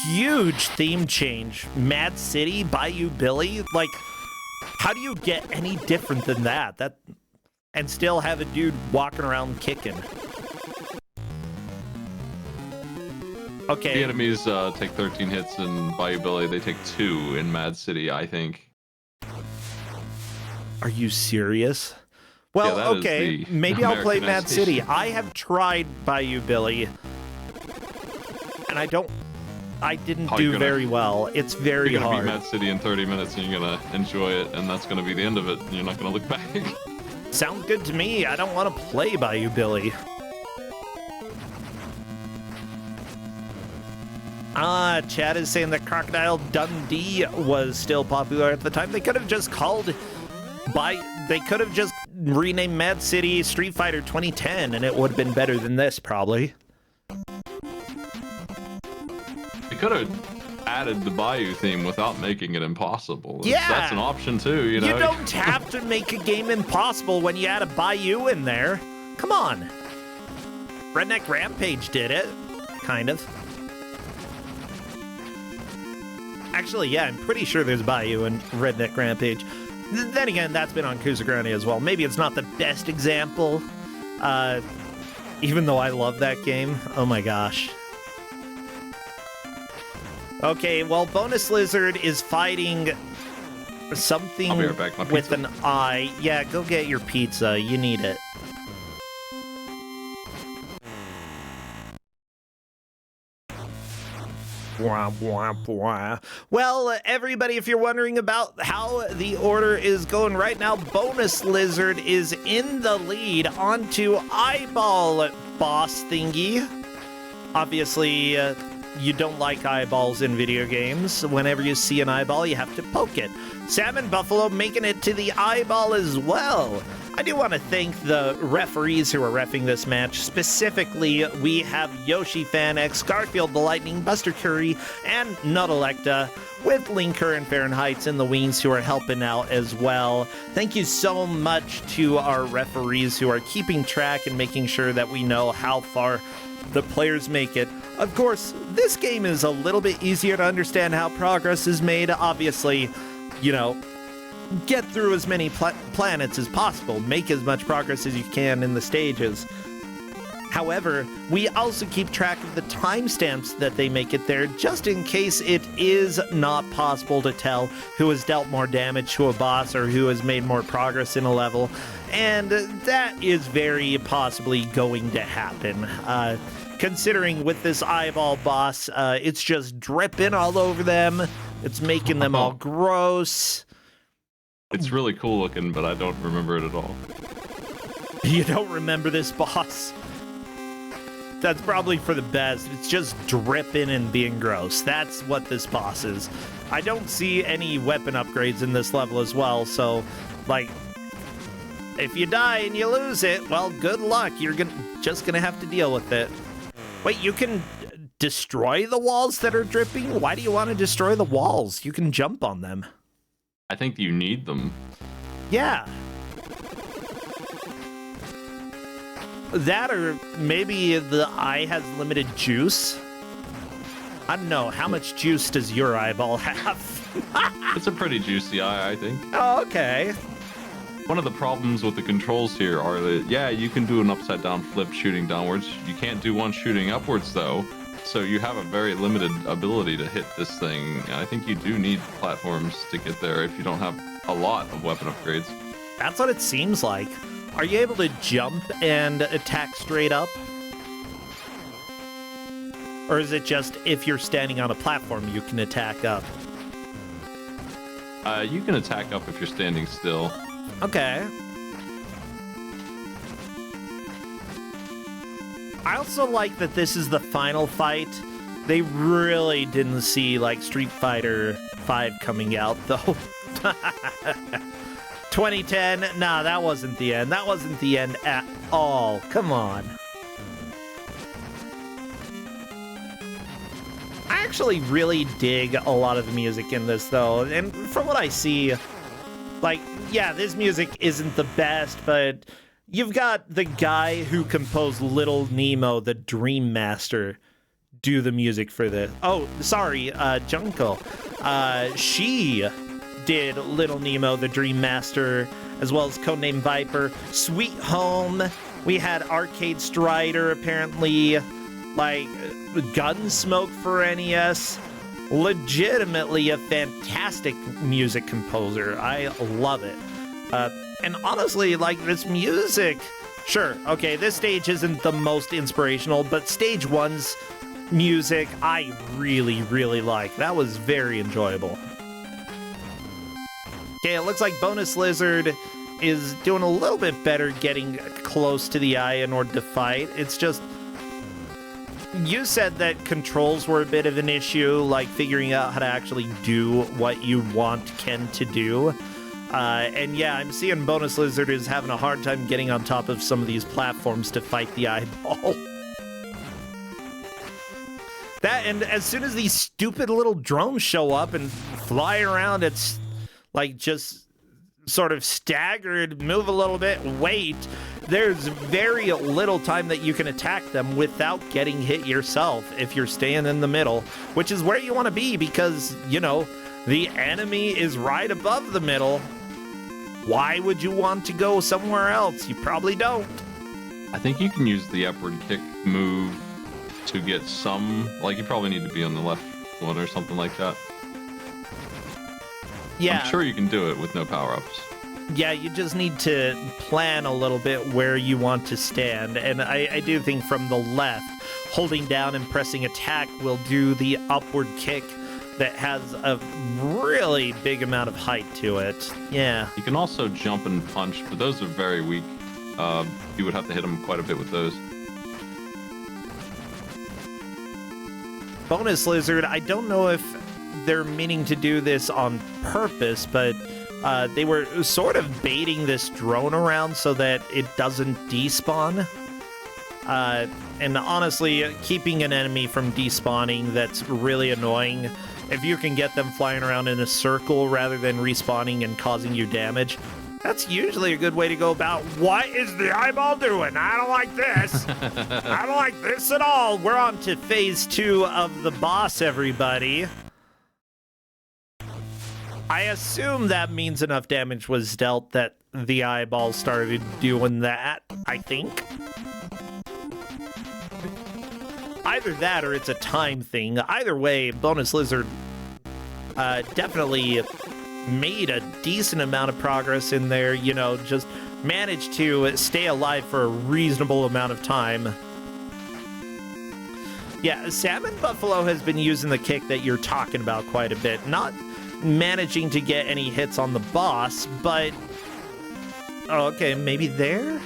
huge theme change. Mad City, Bayou Billy, like, how do you get any different than that? And still have a dude walking around kicking. Okay. The enemies take 13 hits in Bayou Billy. They take 2 in Mad City, I think. Are you serious? Well, yeah, okay, maybe I'll play Mad City. I have tried Bayou Billy, and I didn't do very well. It's very hard. You're gonna beat Mad City in 30 minutes, and you're gonna enjoy it, and that's gonna be the end of it, and you're not gonna look back. Sounds good to me. I don't want to play Bayou Billy. Chad is saying that Crocodile Dundee was still popular at the time. They could have just they could have just renamed Mad City Street Fighter 2010, and it would have been better than this, probably. They could have added the Bayou theme without making it impossible. Yeah, that's an option too. You know, you don't have to make a game impossible when you add a Bayou in there. Come on. Redneck Rampage did it, kind of. Actually, yeah, I'm pretty sure there's Bayou in Redneck Rampage. Then again, that's been on Kusogrand8 as well. Maybe it's not the best example, even though I love that game. Oh my gosh. Okay, well, Bonus Lizard is fighting something I'll be right back. with an eye. Yeah, go get your pizza. You need it. Bwah, bwah, bwah. Well, everybody, if you're wondering about how the order is going right now, Bonus Lizard is in the lead onto Eyeball Boss Thingy. Obviously, you don't like eyeballs in video games. Whenever you see an eyeball, you have to poke it. Salmon Buffalo making it to the eyeball as well. I do want to thank the referees who are reffing this match. Specifically, we have Yoshi Fan X, Garfield the Lightning, Buster Curry, and Nuttalecta, with Linker and Fahrenheit in the wings who are helping out as well. Thank you so much to our referees who are keeping track and making sure that we know how far the players make it. Of course, this game is a little bit easier to understand how progress is made. Obviously, you know, get through as many planets as possible, make as much progress as you can in the stages. However, we also keep track of the timestamps that they make it there, just in case it is not possible to tell who has dealt more damage to a boss or who has made more progress in a level, and that is very possibly going to happen. Considering with this eyeball boss, it's just dripping all over them, it's making them all gross. It's really cool looking, but I don't remember it at all. You don't remember this boss? That's probably for the best. It's just dripping and being gross. That's what this boss is. I don't see any weapon upgrades in this level as well, so, like, if you die and you lose it, well, good luck. You're just gonna have to deal with it. Wait, you can destroy the walls that are dripping? Why do you want to destroy the walls? You can jump on them. I think you need them. Yeah. That, or maybe the eye has limited juice. I don't know. How much juice does your eyeball have? It's a pretty juicy eye, I think. Oh, okay. One of the problems with the controls here are that, yeah, you can do an upside down flip shooting downwards. You can't do one shooting upwards, though. So you have a very limited ability to hit this thing. And I think you do need platforms to get there if you don't have a lot of weapon upgrades. That's what it seems like. Are you able to jump and attack straight up? Or is it just if you're standing on a platform, you can attack up? You can attack up if you're standing still. Okay. I also like that this is the final fight. They really didn't see, like, Street Fighter 5 coming out, though. 2010? Nah, that wasn't the end. That wasn't the end at all. Come on. I actually really dig a lot of the music in this, though. And from what I see, like, yeah, this music isn't the best, but you've got the guy who composed Little Nemo, the Dream Master, do the music for this. Oh, sorry, Junko. She did Little Nemo, the Dream Master, as well as Codename Viper. Sweet Home. We had Arcade Strider, apparently. Like, Gunsmoke for NES. Legitimately a fantastic music composer. I love it. And honestly, like, this music, sure, okay, this stage isn't the most inspirational, but stage 1's music I really, really like. That was very enjoyable. Okay, it looks like Bonus Lizard is doing a little bit better getting close to the eye in order to fight. It's just, you said that controls were a bit of an issue, like figuring out how to actually do what you want Ken to do. And yeah, I'm seeing Bonus Lizard is having a hard time getting on top of some of these platforms to fight the eyeball. That, and as soon as these stupid little drones show up and fly around, it's like just sort of staggered, move a little bit, wait. There's very little time that you can attack them without getting hit yourself if you're staying in the middle, which is where you want to be because, you know, the enemy is right above the middle. Why would you want to go somewhere else? You probably don't. I think you can use the upward kick move to get some, like, you probably need to be on the left one or something like that. Yeah. I'm sure you can do it with no power-ups. Yeah, you just need to plan a little bit where you want to stand. And I do think from the left, holding down and pressing attack will do the upward kick that has a really big amount of height to it. Yeah. You can also jump and punch, but those are very weak. You would have to hit them quite a bit with those. Bonus Lizard, I don't know if they're meaning to do this on purpose, but they were sort of baiting this drone around so that it doesn't despawn. And honestly, keeping an enemy from despawning, that's really annoying. If you can get them flying around in a circle rather than respawning and causing you damage, that's usually a good way to go about. What is the eyeball doing? I don't like this. I don't like this at all. We're on to phase 2 of the boss, everybody. I assume that means enough damage was dealt that the eyeball started doing that, I think. Either that or it's a time thing. Either way, Bonus Lizard definitely made a decent amount of progress in there, you know, just managed to stay alive for a reasonable amount of time. Yeah, Salmon Buffalo has been using the kick that you're talking about quite a bit. Not managing to get any hits on the boss, but... Oh, okay, maybe there?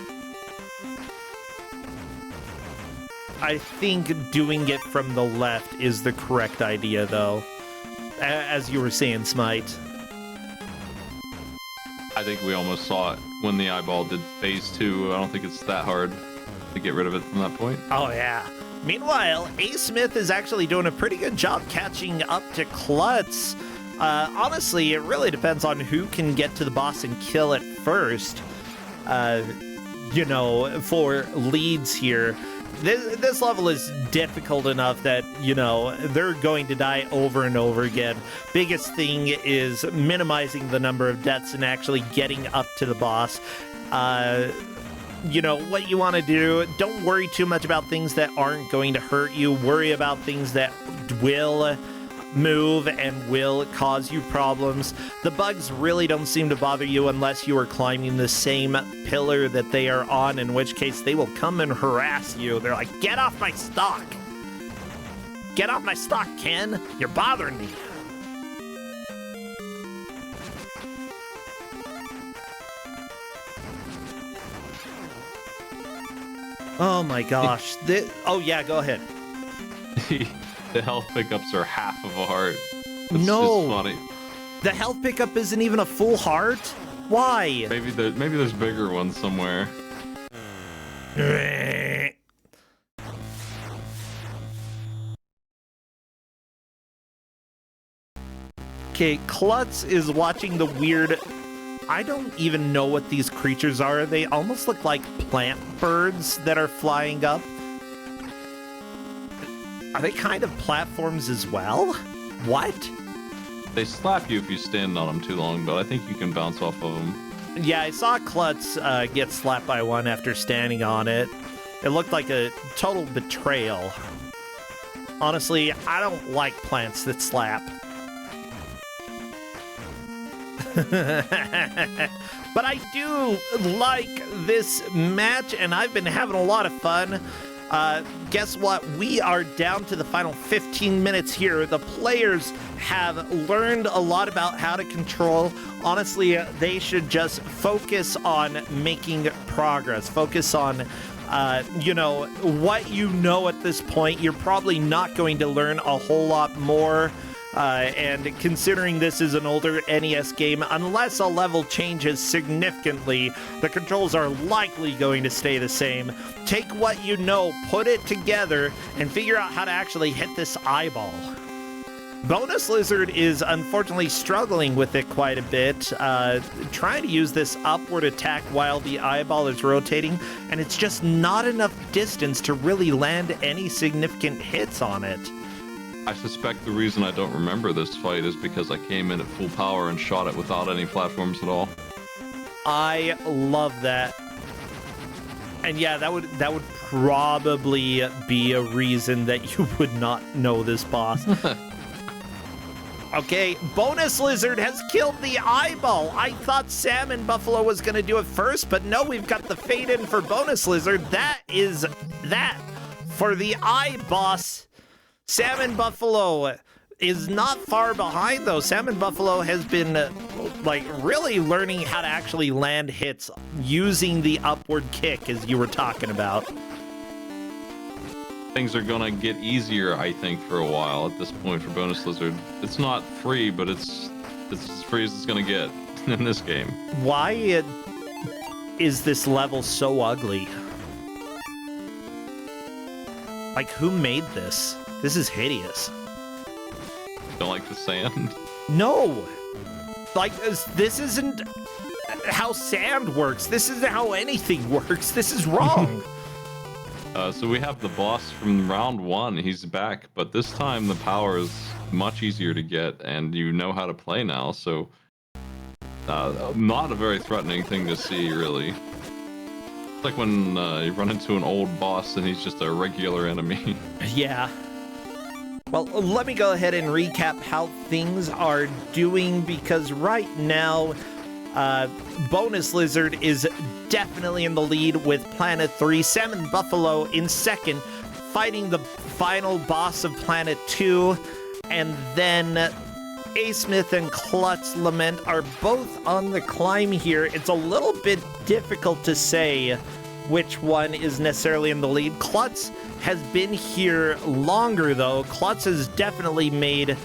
I think doing it from the left is the correct idea, though. As you were saying, Smite. I think we almost saw it when the eyeball did phase 2. I don't think it's that hard to get rid of it from that point. Oh, yeah. Meanwhile, A-Smith is actually doing a pretty good job catching up to Klutz. Honestly, it really depends on who can get to the boss and kill it first. You know, for leads here. This level is difficult enough that, you know, they're going to die over and over again. Biggest thing is minimizing the number of deaths and actually getting up to the boss. You know, what you want to do, don't worry too much about things that aren't going to hurt you. Worry about things that will move and will cause you problems. The bugs really don't seem to bother you unless you are climbing the same pillar that they are on, in which case they will come and harass you. They're like, get off my stock! Get off my stock, Ken! You're bothering me! Oh my gosh. Oh yeah, go ahead. The health pickups are half of a heart. It's no. just funny. The health pickup isn't even a full heart? Why? Maybe there's bigger ones somewhere. Okay, Klutz is watching the weird... I don't even know what these creatures are. They almost look like plant birds that are flying up. Are they kind of platforms as well? What? They slap you if you stand on them too long, but I think you can bounce off of them. Yeah, I saw Klutz get slapped by one after standing on it. It looked like a total betrayal. Honestly, I don't like plants that slap. But I do like this match, and I've been having a lot of fun. Guess what? We are down to the final 15 minutes here. The players have learned a lot about how to control. Honestly, they should just focus on making progress. Focus on, you know, what you know at this point. You're probably not going to learn a whole lot more. And considering this is an older NES game, unless a level changes significantly, the controls are likely going to stay the same. Take what you know, put it together, and figure out how to actually hit this eyeball. Bonus Lizard is unfortunately struggling with it quite a bit, trying to use this upward attack while the eyeball is rotating, and it's just not enough distance to really land any significant hits on it. I suspect the reason I don't remember this fight is because I came in at full power and shot it without any platforms at all. I love that. And yeah, that would probably be a reason that you would not know this boss. Okay, Bonus Lizard has killed the eyeball. I thought Salmon Buffalo was going to do it first, but no, we've got the fade in for Bonus Lizard. That is that for the eye boss. Salmon Buffalo is not far behind, though. Salmon Buffalo has been, like, really learning how to actually land hits using the upward kick, as you were talking about. Things are gonna get easier, I think, for a while at this point for Bonus Lizard. It's not free, but it's as free as it's gonna get in this game. Why is this level so ugly? Like, who made this? This is hideous. Don't like the sand? No! Like, this isn't how sand works. This isn't how anything works. This is wrong. So we have the boss from round 1. He's back, but this time the power is much easier to get, and you know how to play now, so... not a very threatening thing to see, really. It's like when you run into an old boss and he's just a regular enemy. Yeah. Well, let me go ahead and recap how things are doing, because right now, Bonus Lizard is definitely in the lead with Planet 3. Salmon Buffalo in second, fighting the final boss of Planet 2. And then A-Smith and Klutz Lament are both on the climb here. It's a little bit difficult to say which one is necessarily in the lead. Klutz has been here longer, though. Klutz has definitely made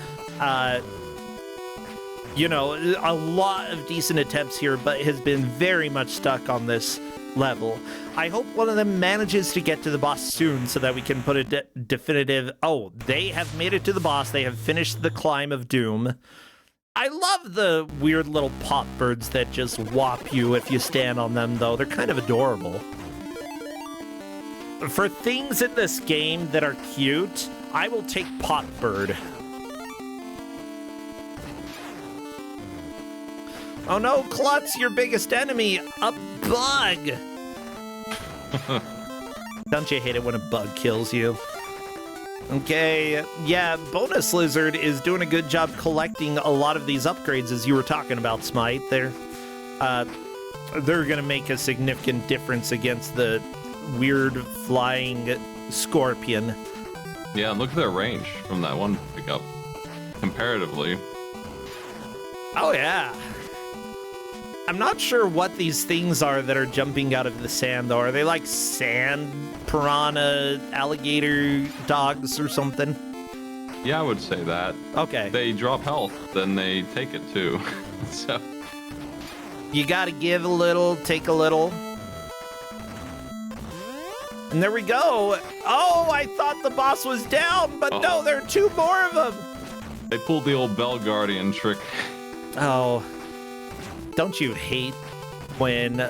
you know, a lot of decent attempts here, but has been very much stuck on this level. I hope one of them manages to get to the boss soon so that we can put a definitive, oh, they have made it to the boss. They have finished the climb of doom. I love the weird little pop birds that just whop you if you stand on them, though. They're kind of adorable. For things in this game that are cute, I will take pop bird. Oh no, Klutz, your biggest enemy, a bug! Don't you hate it when a bug kills you? Okay, yeah, Bonus Lizard is doing a good job collecting a lot of these upgrades, as you were talking about, Smite. They're gonna make a significant difference against the weird flying scorpion. Yeah, look at their range from that one pickup, comparatively. Oh yeah. I'm not sure what these things are that are jumping out of the sand, though. Are they like sand piranha alligator dogs or something? Yeah, I would say that. Okay. They drop health, then they take it too. So you gotta give a little, take a little. And there we go. Oh, I thought the boss was down, but no, there are two more of them. They pulled the old Bell Guardian trick. Oh. Don't you hate when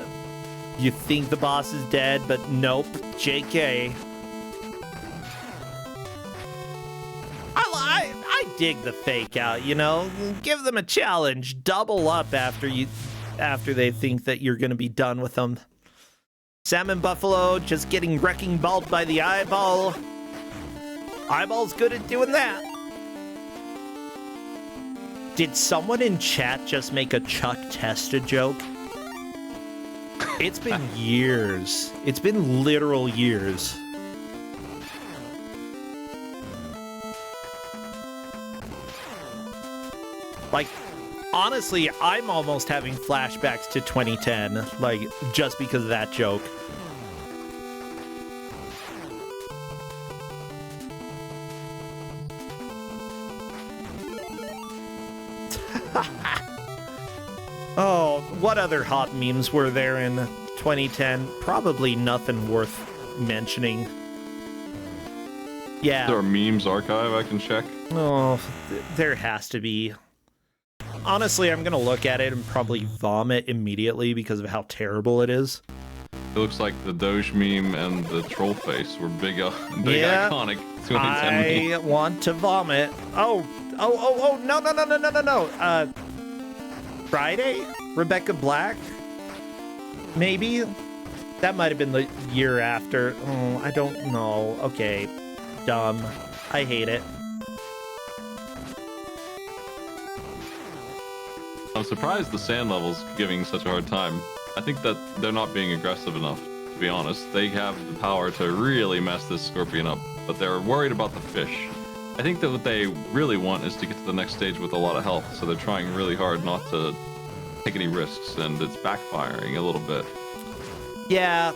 you think the boss is dead, but nope, JK. I dig the fake out, you know? Give them a challenge. Double up after they think that you're going to be done with them. Salmon Buffalo just getting wrecking balled by the eyeball. Eyeball's good at doing that. Did someone in chat just make a Chuck Testa joke? It's been years. It's been literal years. Like, honestly, I'm almost having flashbacks to 2010, like, just because of that joke. Oh, what other hot memes were there in 2010? Probably nothing worth mentioning. Yeah. Is there a memes archive I can check? Oh, there has to be. Honestly, I'm gonna look at it and probably vomit immediately because of how terrible it is. It looks like the Doge meme and the troll face were big yeah, iconic 2010 I memes. Want to vomit. Oh, no. Friday? Rebecca Black? Maybe? That might have been the year after. Oh, I don't know. Okay. Dumb. I hate it. I'm surprised the sand level's giving such a hard time. I think that they're not being aggressive enough, to be honest. They have the power to really mess this scorpion up, but they're worried about the fish. I think that what they really want is to get to the next stage with a lot of health, so they're trying really hard not to take any risks, and it's backfiring a little bit. Yeah.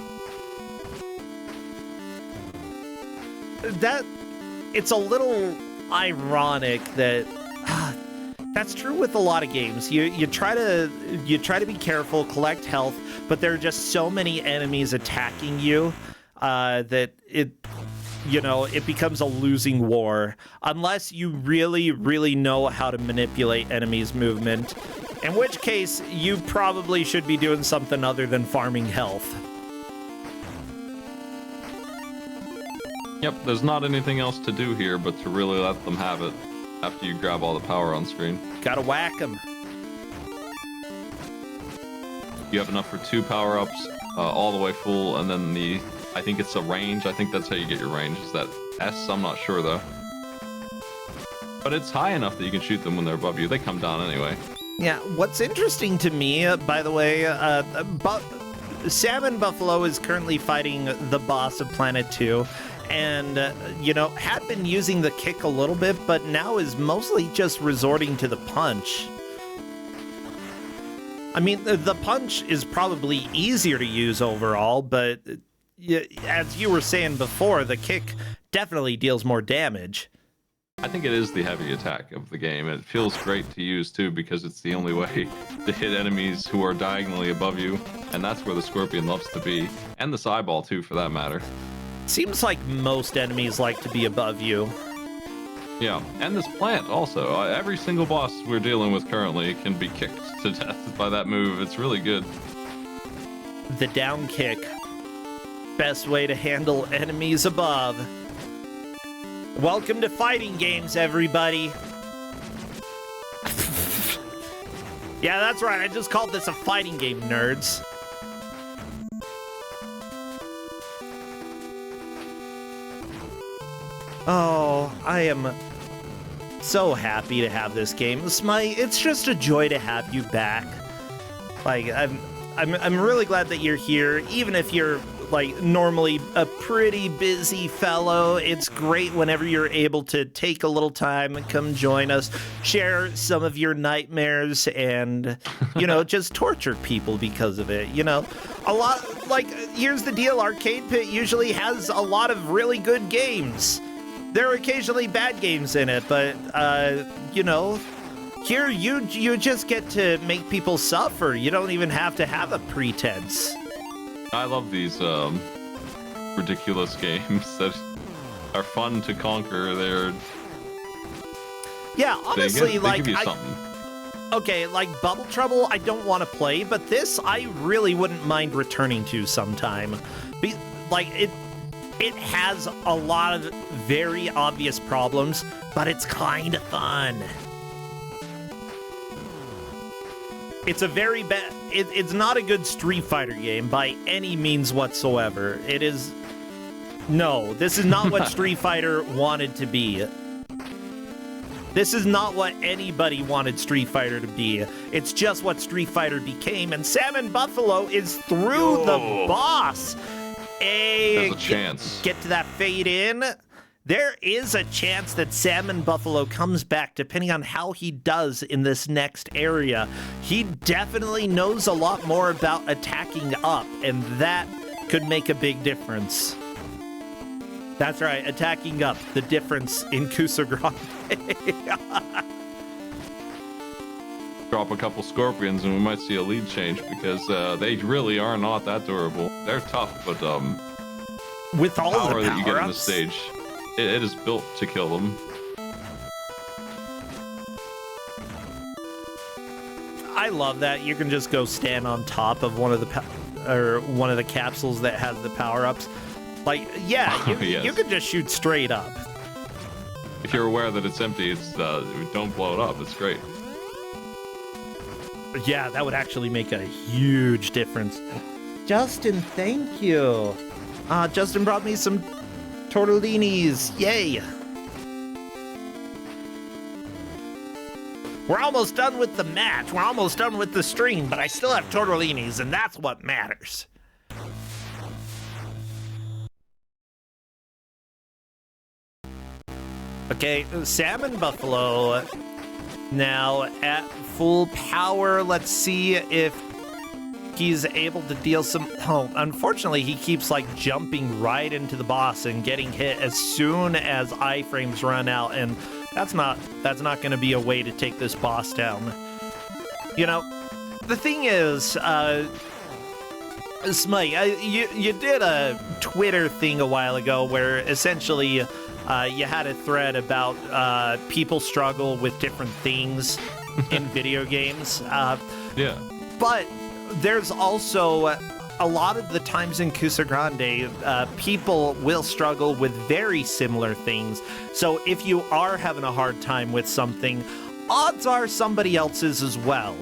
It's a little ironic that that's true with a lot of games. You try to be careful, collect health, but there are just so many enemies attacking you that it becomes a losing war unless you really, really know how to manipulate enemies' movement. In which case, you probably should be doing something other than farming health. Yep, there's not anything else to do here but to really let them have it after you grab all the power on screen. Gotta whack them. You have enough for 2 power-ups, all the way full, and then I think it's a range. I think that's how you get your range. Is that S? I'm not sure, though. But it's high enough that you can shoot them when they're above you. They come down anyway. Yeah, what's interesting to me, by the way, Salmon Buffalo is currently fighting the boss of Planet 2, and, had been using the kick a little bit, but now is mostly just resorting to the punch. I mean, the punch is probably easier to use overall, but as you were saying before, the kick definitely deals more damage. I think it is the heavy attack of the game. It feels great to use too because it's the only way to hit enemies who are diagonally above you, and that's where the scorpion loves to be, and the eyeball too, for that matter. Seems like most enemies like to be above you. Yeah, and this plant also. Every single boss we're dealing with currently can be kicked to death by that move. It's really good. The down kick. Best way to handle enemies above. Welcome to fighting games, everybody. Yeah, that's right. I just called this a fighting game, nerds. Oh, I am so happy to have this game. Smite, it's just a joy to have you back. Like, I'm really glad that you're here, even if you're like normally a pretty busy fellow. It's great whenever you're able to take a little time and come join us, share some of your nightmares, and, you know, just torture people because of it. You know, a lot, like, here's the deal, Arcade Pit usually has a lot of really good games. There are occasionally bad games in it, but, you know, here you just get to make people suffer. You don't even have to have a pretense. I love these ridiculous games that are fun to conquer. Yeah, honestly, they like give you something. Okay, like Bubble Trouble, I don't want to play, but this I really wouldn't mind returning to sometime. Like it has a lot of very obvious problems, but it's kind of fun. It's a very bad... It's not a good Street Fighter game by any means whatsoever. It is... No, this is not what Street Fighter wanted to be. This is not what anybody wanted Street Fighter to be. It's just what Street Fighter became, and Salmon Buffalo is through the boss. There's a chance. Get to that fade in. There is a chance that Salmon Buffalo comes back depending on how he does in this next area. He definitely knows a lot more about attacking up, and that could make a big difference. That's right, attacking up, the difference in Kusogrand8. Drop a couple scorpions and we might see a lead change because they really are not that durable. They're tough, but with all power the that you get in the power-ups, stage, it is built to kill them. I love that you can just go stand on top of one of the capsules that has the power-ups. Like, yeah, Yes. You can just shoot straight up. If you're aware that it's empty, it's don't blow it up. It's great. Yeah, that would actually make a huge difference. Justin, thank you. Justin brought me some tortellinis. Yay. We're almost done with the match. We're almost done with the stream, but I still have tortellinis, and that's what matters. Okay, Salmon Buffalo now at full power. Let's see if he's able to deal some... Oh, unfortunately, he keeps, like, jumping right into the boss and getting hit as soon as iframes run out, and that's not going to be a way to take this boss down. You know, the thing is, Smite, you did a Twitter thing a while ago where essentially... you had a thread about people struggle with different things in video games. Yeah. But there's also a lot of the times in Kusogrand8, people will struggle with very similar things. So if you are having a hard time with something, odds are somebody else's as well.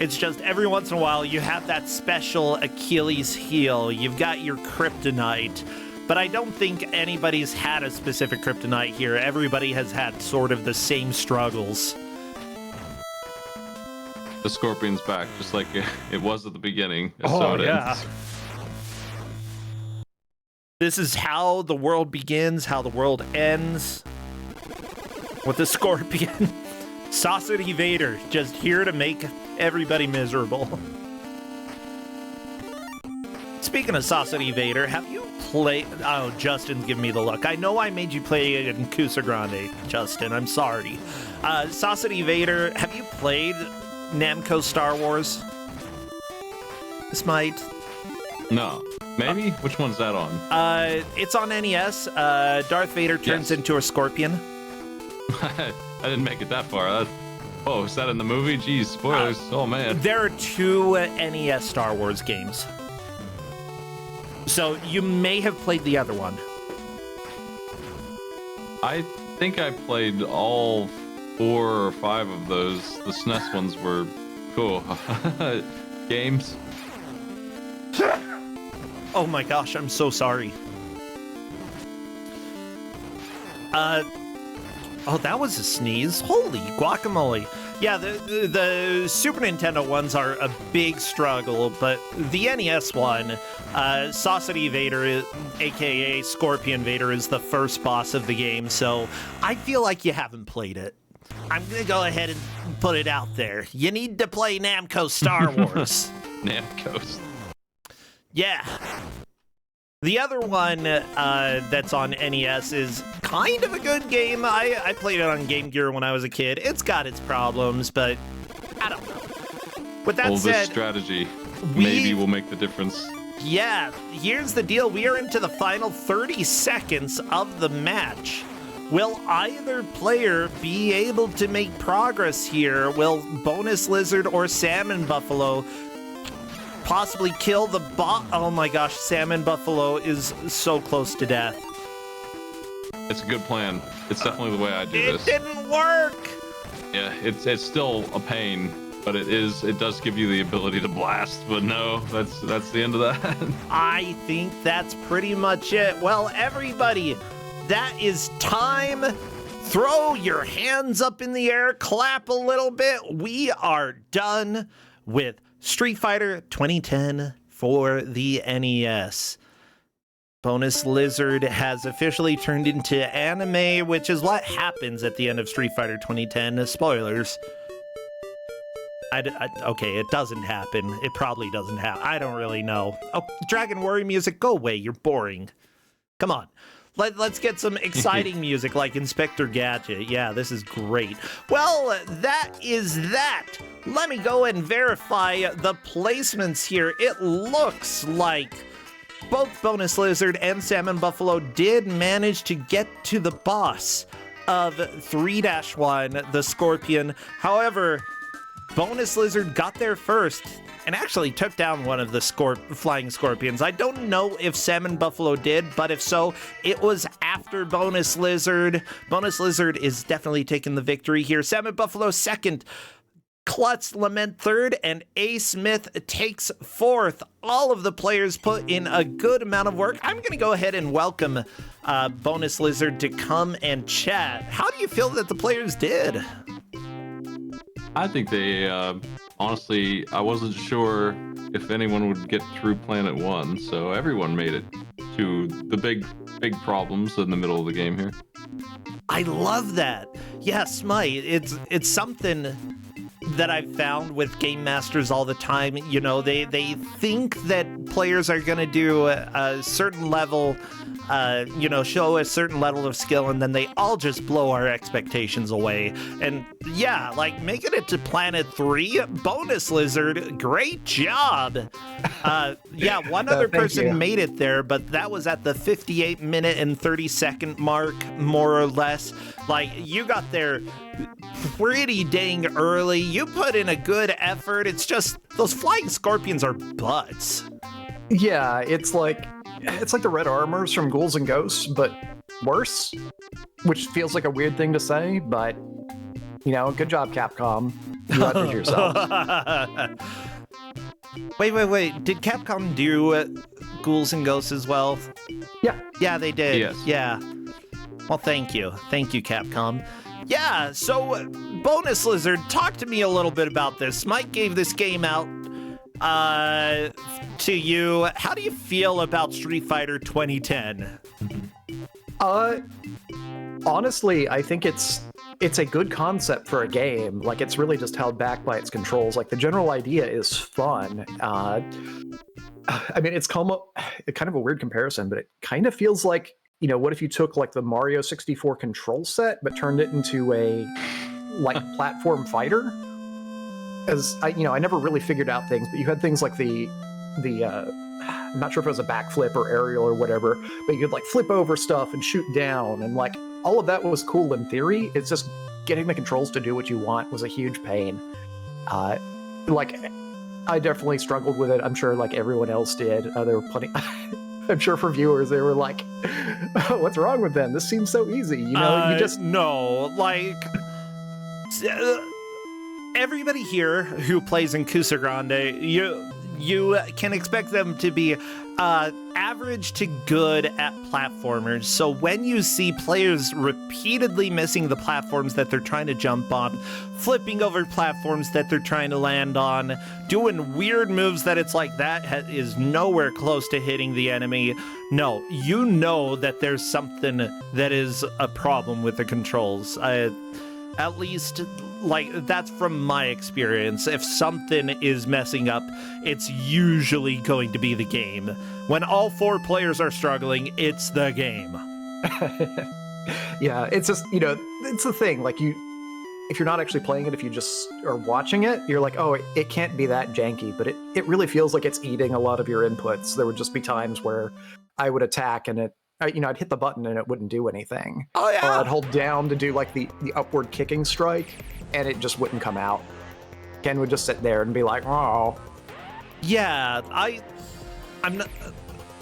It's just every once in a while you have that special Achilles heel. You've got your kryptonite. But I don't think anybody's had a specific kryptonite here. Everybody has had sort of the same struggles. The scorpion's back, just like it was at the beginning. Oh, yeah. This is how the world begins, how the world ends. With the scorpion. Saucity Vader, just here to make everybody miserable. Speaking of Sausage Vader, have you played... Oh, Justin's giving me the look. I know I made you play it in Kusogrand8, Justin. I'm sorry. Sausage Vader, have you played Namco Star Wars? This might... No. Maybe? Which one's that on? It's on NES. Darth Vader turns into a scorpion. I didn't make it that far. Oh, is that in the movie? Jeez, spoilers. Oh, man. There are 2 NES Star Wars games. So you may have played the other one. I think I played all 4 or 5 of those. The SNES ones were cool. Games. Oh my gosh, I'm so sorry. Oh, that was a sneeze. Holy guacamole. Yeah, the Super Nintendo ones are a big struggle, but the NES one, Sausage Vader, aka Scorpion Vader, is the first boss of the game, so I feel like you haven't played it. I'm gonna go ahead and put it out there. You need to play Namco Star Wars. Namco. Yeah. The other one that's on NES is kind of a good game. I played it on Game Gear when I was a kid. It's got its problems, but I don't know. With that said, this strategy maybe will make the difference. Yeah, here's the deal. We are into the final 30 seconds of the match. Will either player be able to make progress here? Will Bonus Lizard or Salmon Buffalo possibly kill the bot? Oh my gosh, Salmon Buffalo is so close to death. It's a good plan. It's definitely the way I do this. It didn't work! Yeah, it's still a pain, but it does give you the ability to blast, but no, that's the end of that. I think that's pretty much it. Well, everybody, that is time. Throw your hands up in the air, clap a little bit. We are done with Street Fighter 2010 for the NES. Bonus Lizard has officially turned into anime, which is what happens at the end of Street Fighter 2010. Spoilers. Okay, it doesn't happen. It probably doesn't happen. I don't really know. Oh, Dragon Warrior music, go away. You're boring. Come on. Let's get some exciting music like Inspector Gadget. Yeah, this is great. Well, that is that. Let me go and verify the placements here. It looks like both Bonus Lizard and Salmon Buffalo did manage to get to the boss of 3-1, the Scorpion. However, Bonus Lizard got there first and actually took down one of the flying scorpions. I don't know if Salmon Buffalo did, but if so, it was after Bonus Lizard. Bonus Lizard is definitely taking the victory here. Salmon Buffalo second, Klutz Lament third, and A. Smith takes fourth. All of the players put in a good amount of work. I'm going to go ahead and welcome Bonus Lizard to come and chat. How do you feel that the players did? I think they, honestly, I wasn't sure if anyone would get through Planet 1, so everyone made it to the big problems in the middle of the game here. I love that. Yeah, Smite, it's something that I've found with game masters all the time. You know, they think that players are going to do a certain level, show a certain level of skill, and then they all just blow our expectations away. And yeah, like making it to Planet 3, Bonus Lizard, great job. Yeah, one other person made it there, but that was at the 58-minute and 30-second mark, more or less. Like, you got there pretty dang early. You put in a good effort. It's just those flying scorpions are butts. Yeah, it's like the red armors from Ghouls and Ghosts, but worse, which feels like a weird thing to say, but good job, Capcom. You leverage yourself. Wait. Did Capcom do Ghouls and Ghosts as well? Yeah, they did. Yes. Yeah. Well, thank you, Capcom. Yeah, so Bonus Lizard, talk to me a little bit about this. Mike gave this game out to you. How do you feel about Street Fighter 2010? Honestly, I think it's a good concept for a game. Like, it's really just held back by its controls. Like, the general idea is fun. I mean, it's kind of a weird comparison, but it kind of feels like, what if you took like the Mario 64 control set, but turned it into a like platform fighter? As I never really figured out things, but you had things like the I'm not sure if it was a backflip or aerial or whatever, but you could like flip over stuff and shoot down, and like all of that was cool in theory. It's just getting the controls to do what you want was a huge pain. Like I definitely struggled with it. I'm sure like everyone else did. There were plenty. I'm sure for viewers they were like, oh, "What's wrong with them? This seems so easy." You just no, like. Everybody here who plays in Kusogrand8, you can expect them to be average to good at platformers. So when you see players repeatedly missing the platforms that they're trying to jump on, flipping over platforms that they're trying to land on, doing weird moves that it's like that is nowhere close to hitting the enemy, no, you know that there's something that is a problem with the controls. At least, like, that's from my experience. If something is messing up, it's usually going to be the game. When all 4 players are struggling, it's the game. Yeah, it's just, it's the thing. Like, if you're not actually playing it, if you just are watching it, you're like, oh, it can't be that janky. But it really feels like it's eating a lot of your inputs. There would just be times where I would attack and I'd hit the button and it wouldn't do anything. Oh, yeah. Or I'd hold down to do like the upward kicking strike, and it just wouldn't come out. Ken would just sit there and be like, oh. Yeah, I'm not.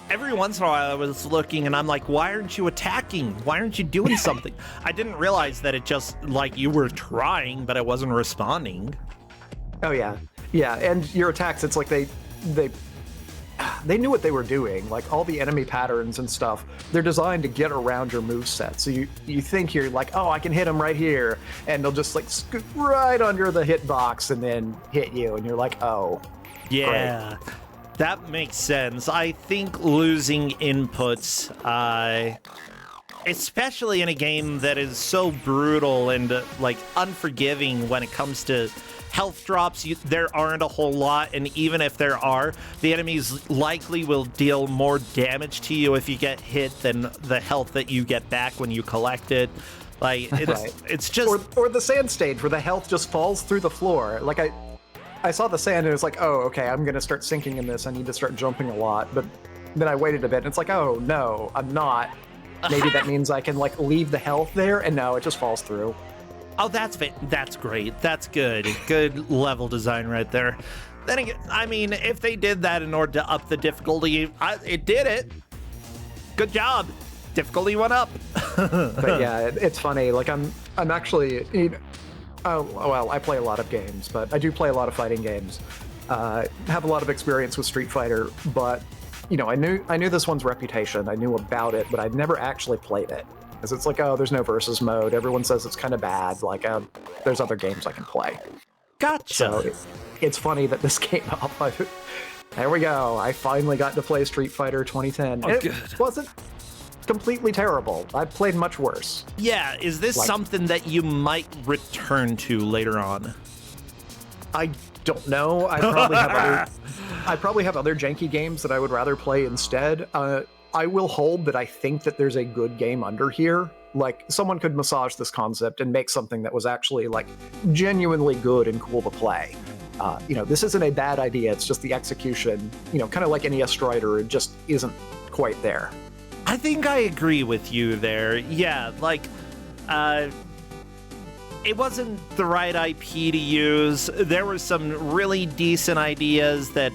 Every once in a while I was looking and I'm like, why aren't you attacking? Why aren't you doing something? I didn't realize that it just, like, you were trying, but it wasn't responding. Oh, yeah. Yeah, and your attacks, it's like they knew what they were doing. Like, all the enemy patterns and stuff, they're designed to get around your moveset. So you think you're like, oh, I can hit them right here, and they'll just like scoot right under the hitbox and then hit you, and you're like, oh. Yeah, great. That makes sense. I think losing inputs, especially in a game that is so brutal and like unforgiving when it comes to health drops, there aren't a whole lot, and even if there are, the enemies likely will deal more damage to you if you get hit than the health that you get back when you collect it. Like, it's just... Or the sand stage where the health just falls through the floor. Like, I saw the sand and it was like, oh, okay, I'm gonna start sinking in this. I need to start jumping a lot. But then I waited a bit and it's like, oh, no, I'm not. Maybe that means I can, like, leave the health there, and no, it just falls through. Oh, that's great. That's good. Good level design right there. Then again, I mean, if they did that in order to up the difficulty, it did it. Good job. Difficulty went up. But yeah, it's funny. Like, I'm actually, oh, well, I play a lot of games, but I do play a lot of fighting games. Have a lot of experience with Street Fighter, but I knew this one's reputation. I knew about it, but I'd never actually played it. Because it's like, oh, there's no versus mode. Everyone says it's kind of bad. Like, there's other games I can play. Gotcha. So it's funny that this came up. There we go. I finally got to play Street Fighter 2010. Oh, it wasn't completely terrible. I've played much worse. Yeah, is this something that you might return to later on? I don't know. I probably have other janky games that I would rather play instead. I will hold that I think that there's a good game under here. Like, someone could massage this concept and make something that was actually, like, genuinely good and cool to play. This isn't a bad idea. It's just the execution, kind of like NES Strider, it just isn't quite there. I think I agree with you there. Yeah, like, it wasn't the right IP to use. There were some really decent ideas that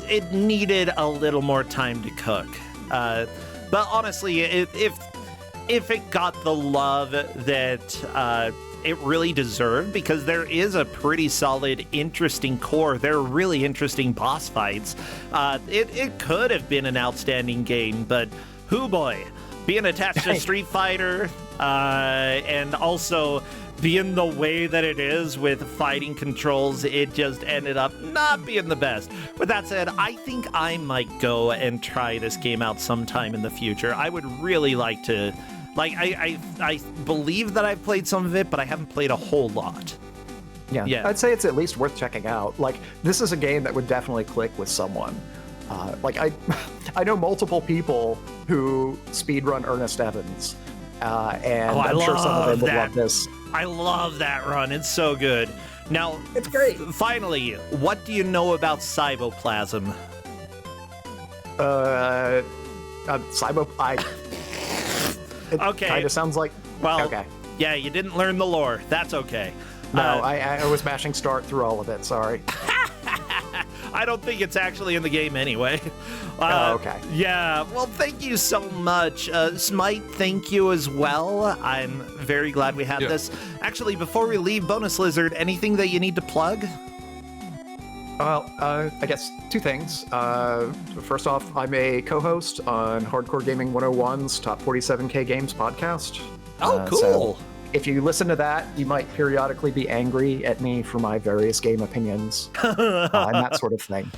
it needed a little more time to cook. But honestly, if it got the love that it really deserved, because there is a pretty solid, interesting core, there are really interesting boss fights, it could have been an outstanding game, but hoo boy, being attached to Street Fighter, and also being the way that it is with fighting controls, it just ended up not being the best. With that said, I think I might go and try this game out sometime in the future. I would really like to, like, I believe that I've played some of it, but I haven't played a whole lot. Yeah, I'd say it's at least worth checking out. Like, this is a game that would definitely click with someone. Like I know multiple people who speedrun Ernest Evans, and I'm sure some of them would love this. I love that run. It's so good. Now, It's great. Finally, what do you know about Cyboplasm? It Okay. kind of sounds like. Well, Okay. yeah, you didn't learn the lore. That's okay. No, I was mashing start through all of it. Sorry. I don't think it's actually in the game anyway. Oh, okay. Yeah, well, thank you so much. Smite, thank you as well. I'm very glad we had this. Actually, before we leave, Bonus Lizard, anything that you need to plug? Well, I guess two things. First off, I'm a co-host on Hardcore Gaming 101's Top 47K Games podcast. Oh, cool. So if you listen to that, you might periodically be angry at me for my various game opinions and that sort of thing.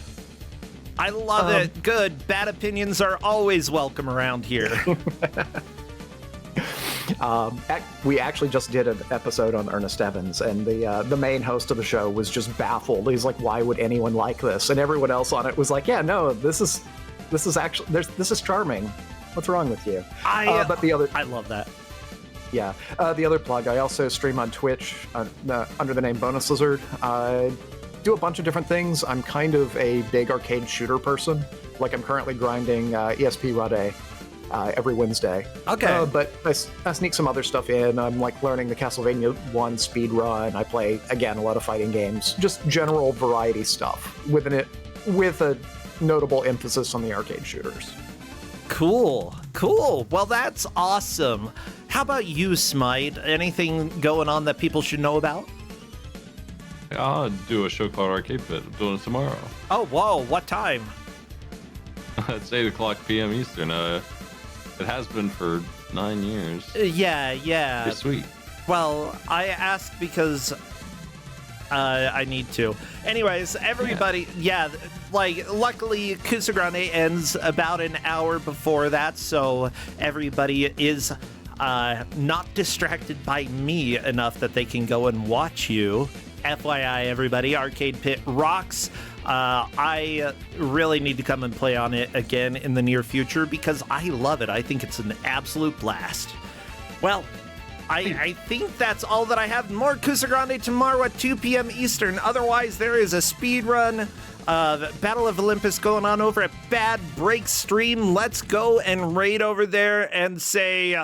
I love it. Good. Bad opinions are always welcome around here. We actually just did an episode on Ernest Evans, and the main host of the show was just baffled. He's like, "Why would anyone like this?" And everyone else on it was like, "Yeah, no, this is actually this is charming. What's wrong with you?" But the other, I love that. yeah, the other plug, I also stream on Twitch under the name Bonus Lizard. Do a bunch of different things. I'm kind of a big arcade shooter person. Like I'm currently grinding ESP Rade every Wednesday. Okay. But I sneak some other stuff in. I'm like learning the Castlevania 1 speed run. I play, again, a lot of fighting games. Just general variety stuff with a notable emphasis on the arcade shooters. Cool. Cool. Well, that's awesome. How about you, Smite? Anything going on that people should know about? I'll do a show called Arcade Pit. I'm doing it tomorrow. Oh, whoa. What time? It's 8 o'clock p.m. Eastern. It has been for 9 years. Yeah. It's sweet. Well, I asked because I need to. Anyways, everybody, luckily Kusogrand8 ends about an hour before that, so everybody is not distracted by me enough that they can go and watch you. FYI, everybody, Arcade Pit rocks. I really need to come and play on it again in the near future because I love it. I think it's an absolute blast. Well, I think that's all that I have. More Kusogrand8 tomorrow at 2 p.m. Eastern. Otherwise, there is a speed run Battle of Olympus going on over at Bad Break Stream. Let's go and raid over there and say...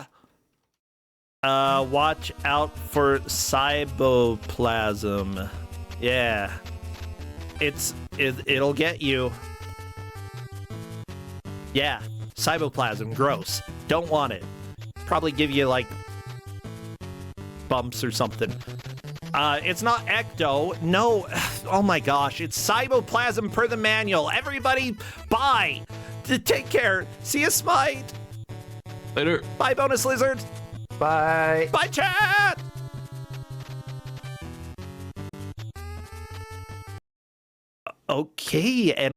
watch out for Cyboplasm. Yeah. It'll get you. Yeah. Cyboplasm. Gross. Don't want it. Probably give you, like, bumps or something. It's not ecto. No. Oh my gosh. It's Cyboplasm per the manual. Everybody, bye. Take care. See you, Smite. Later. Bye, Bonus Lizard. Bye. Bye, chat! Okay, and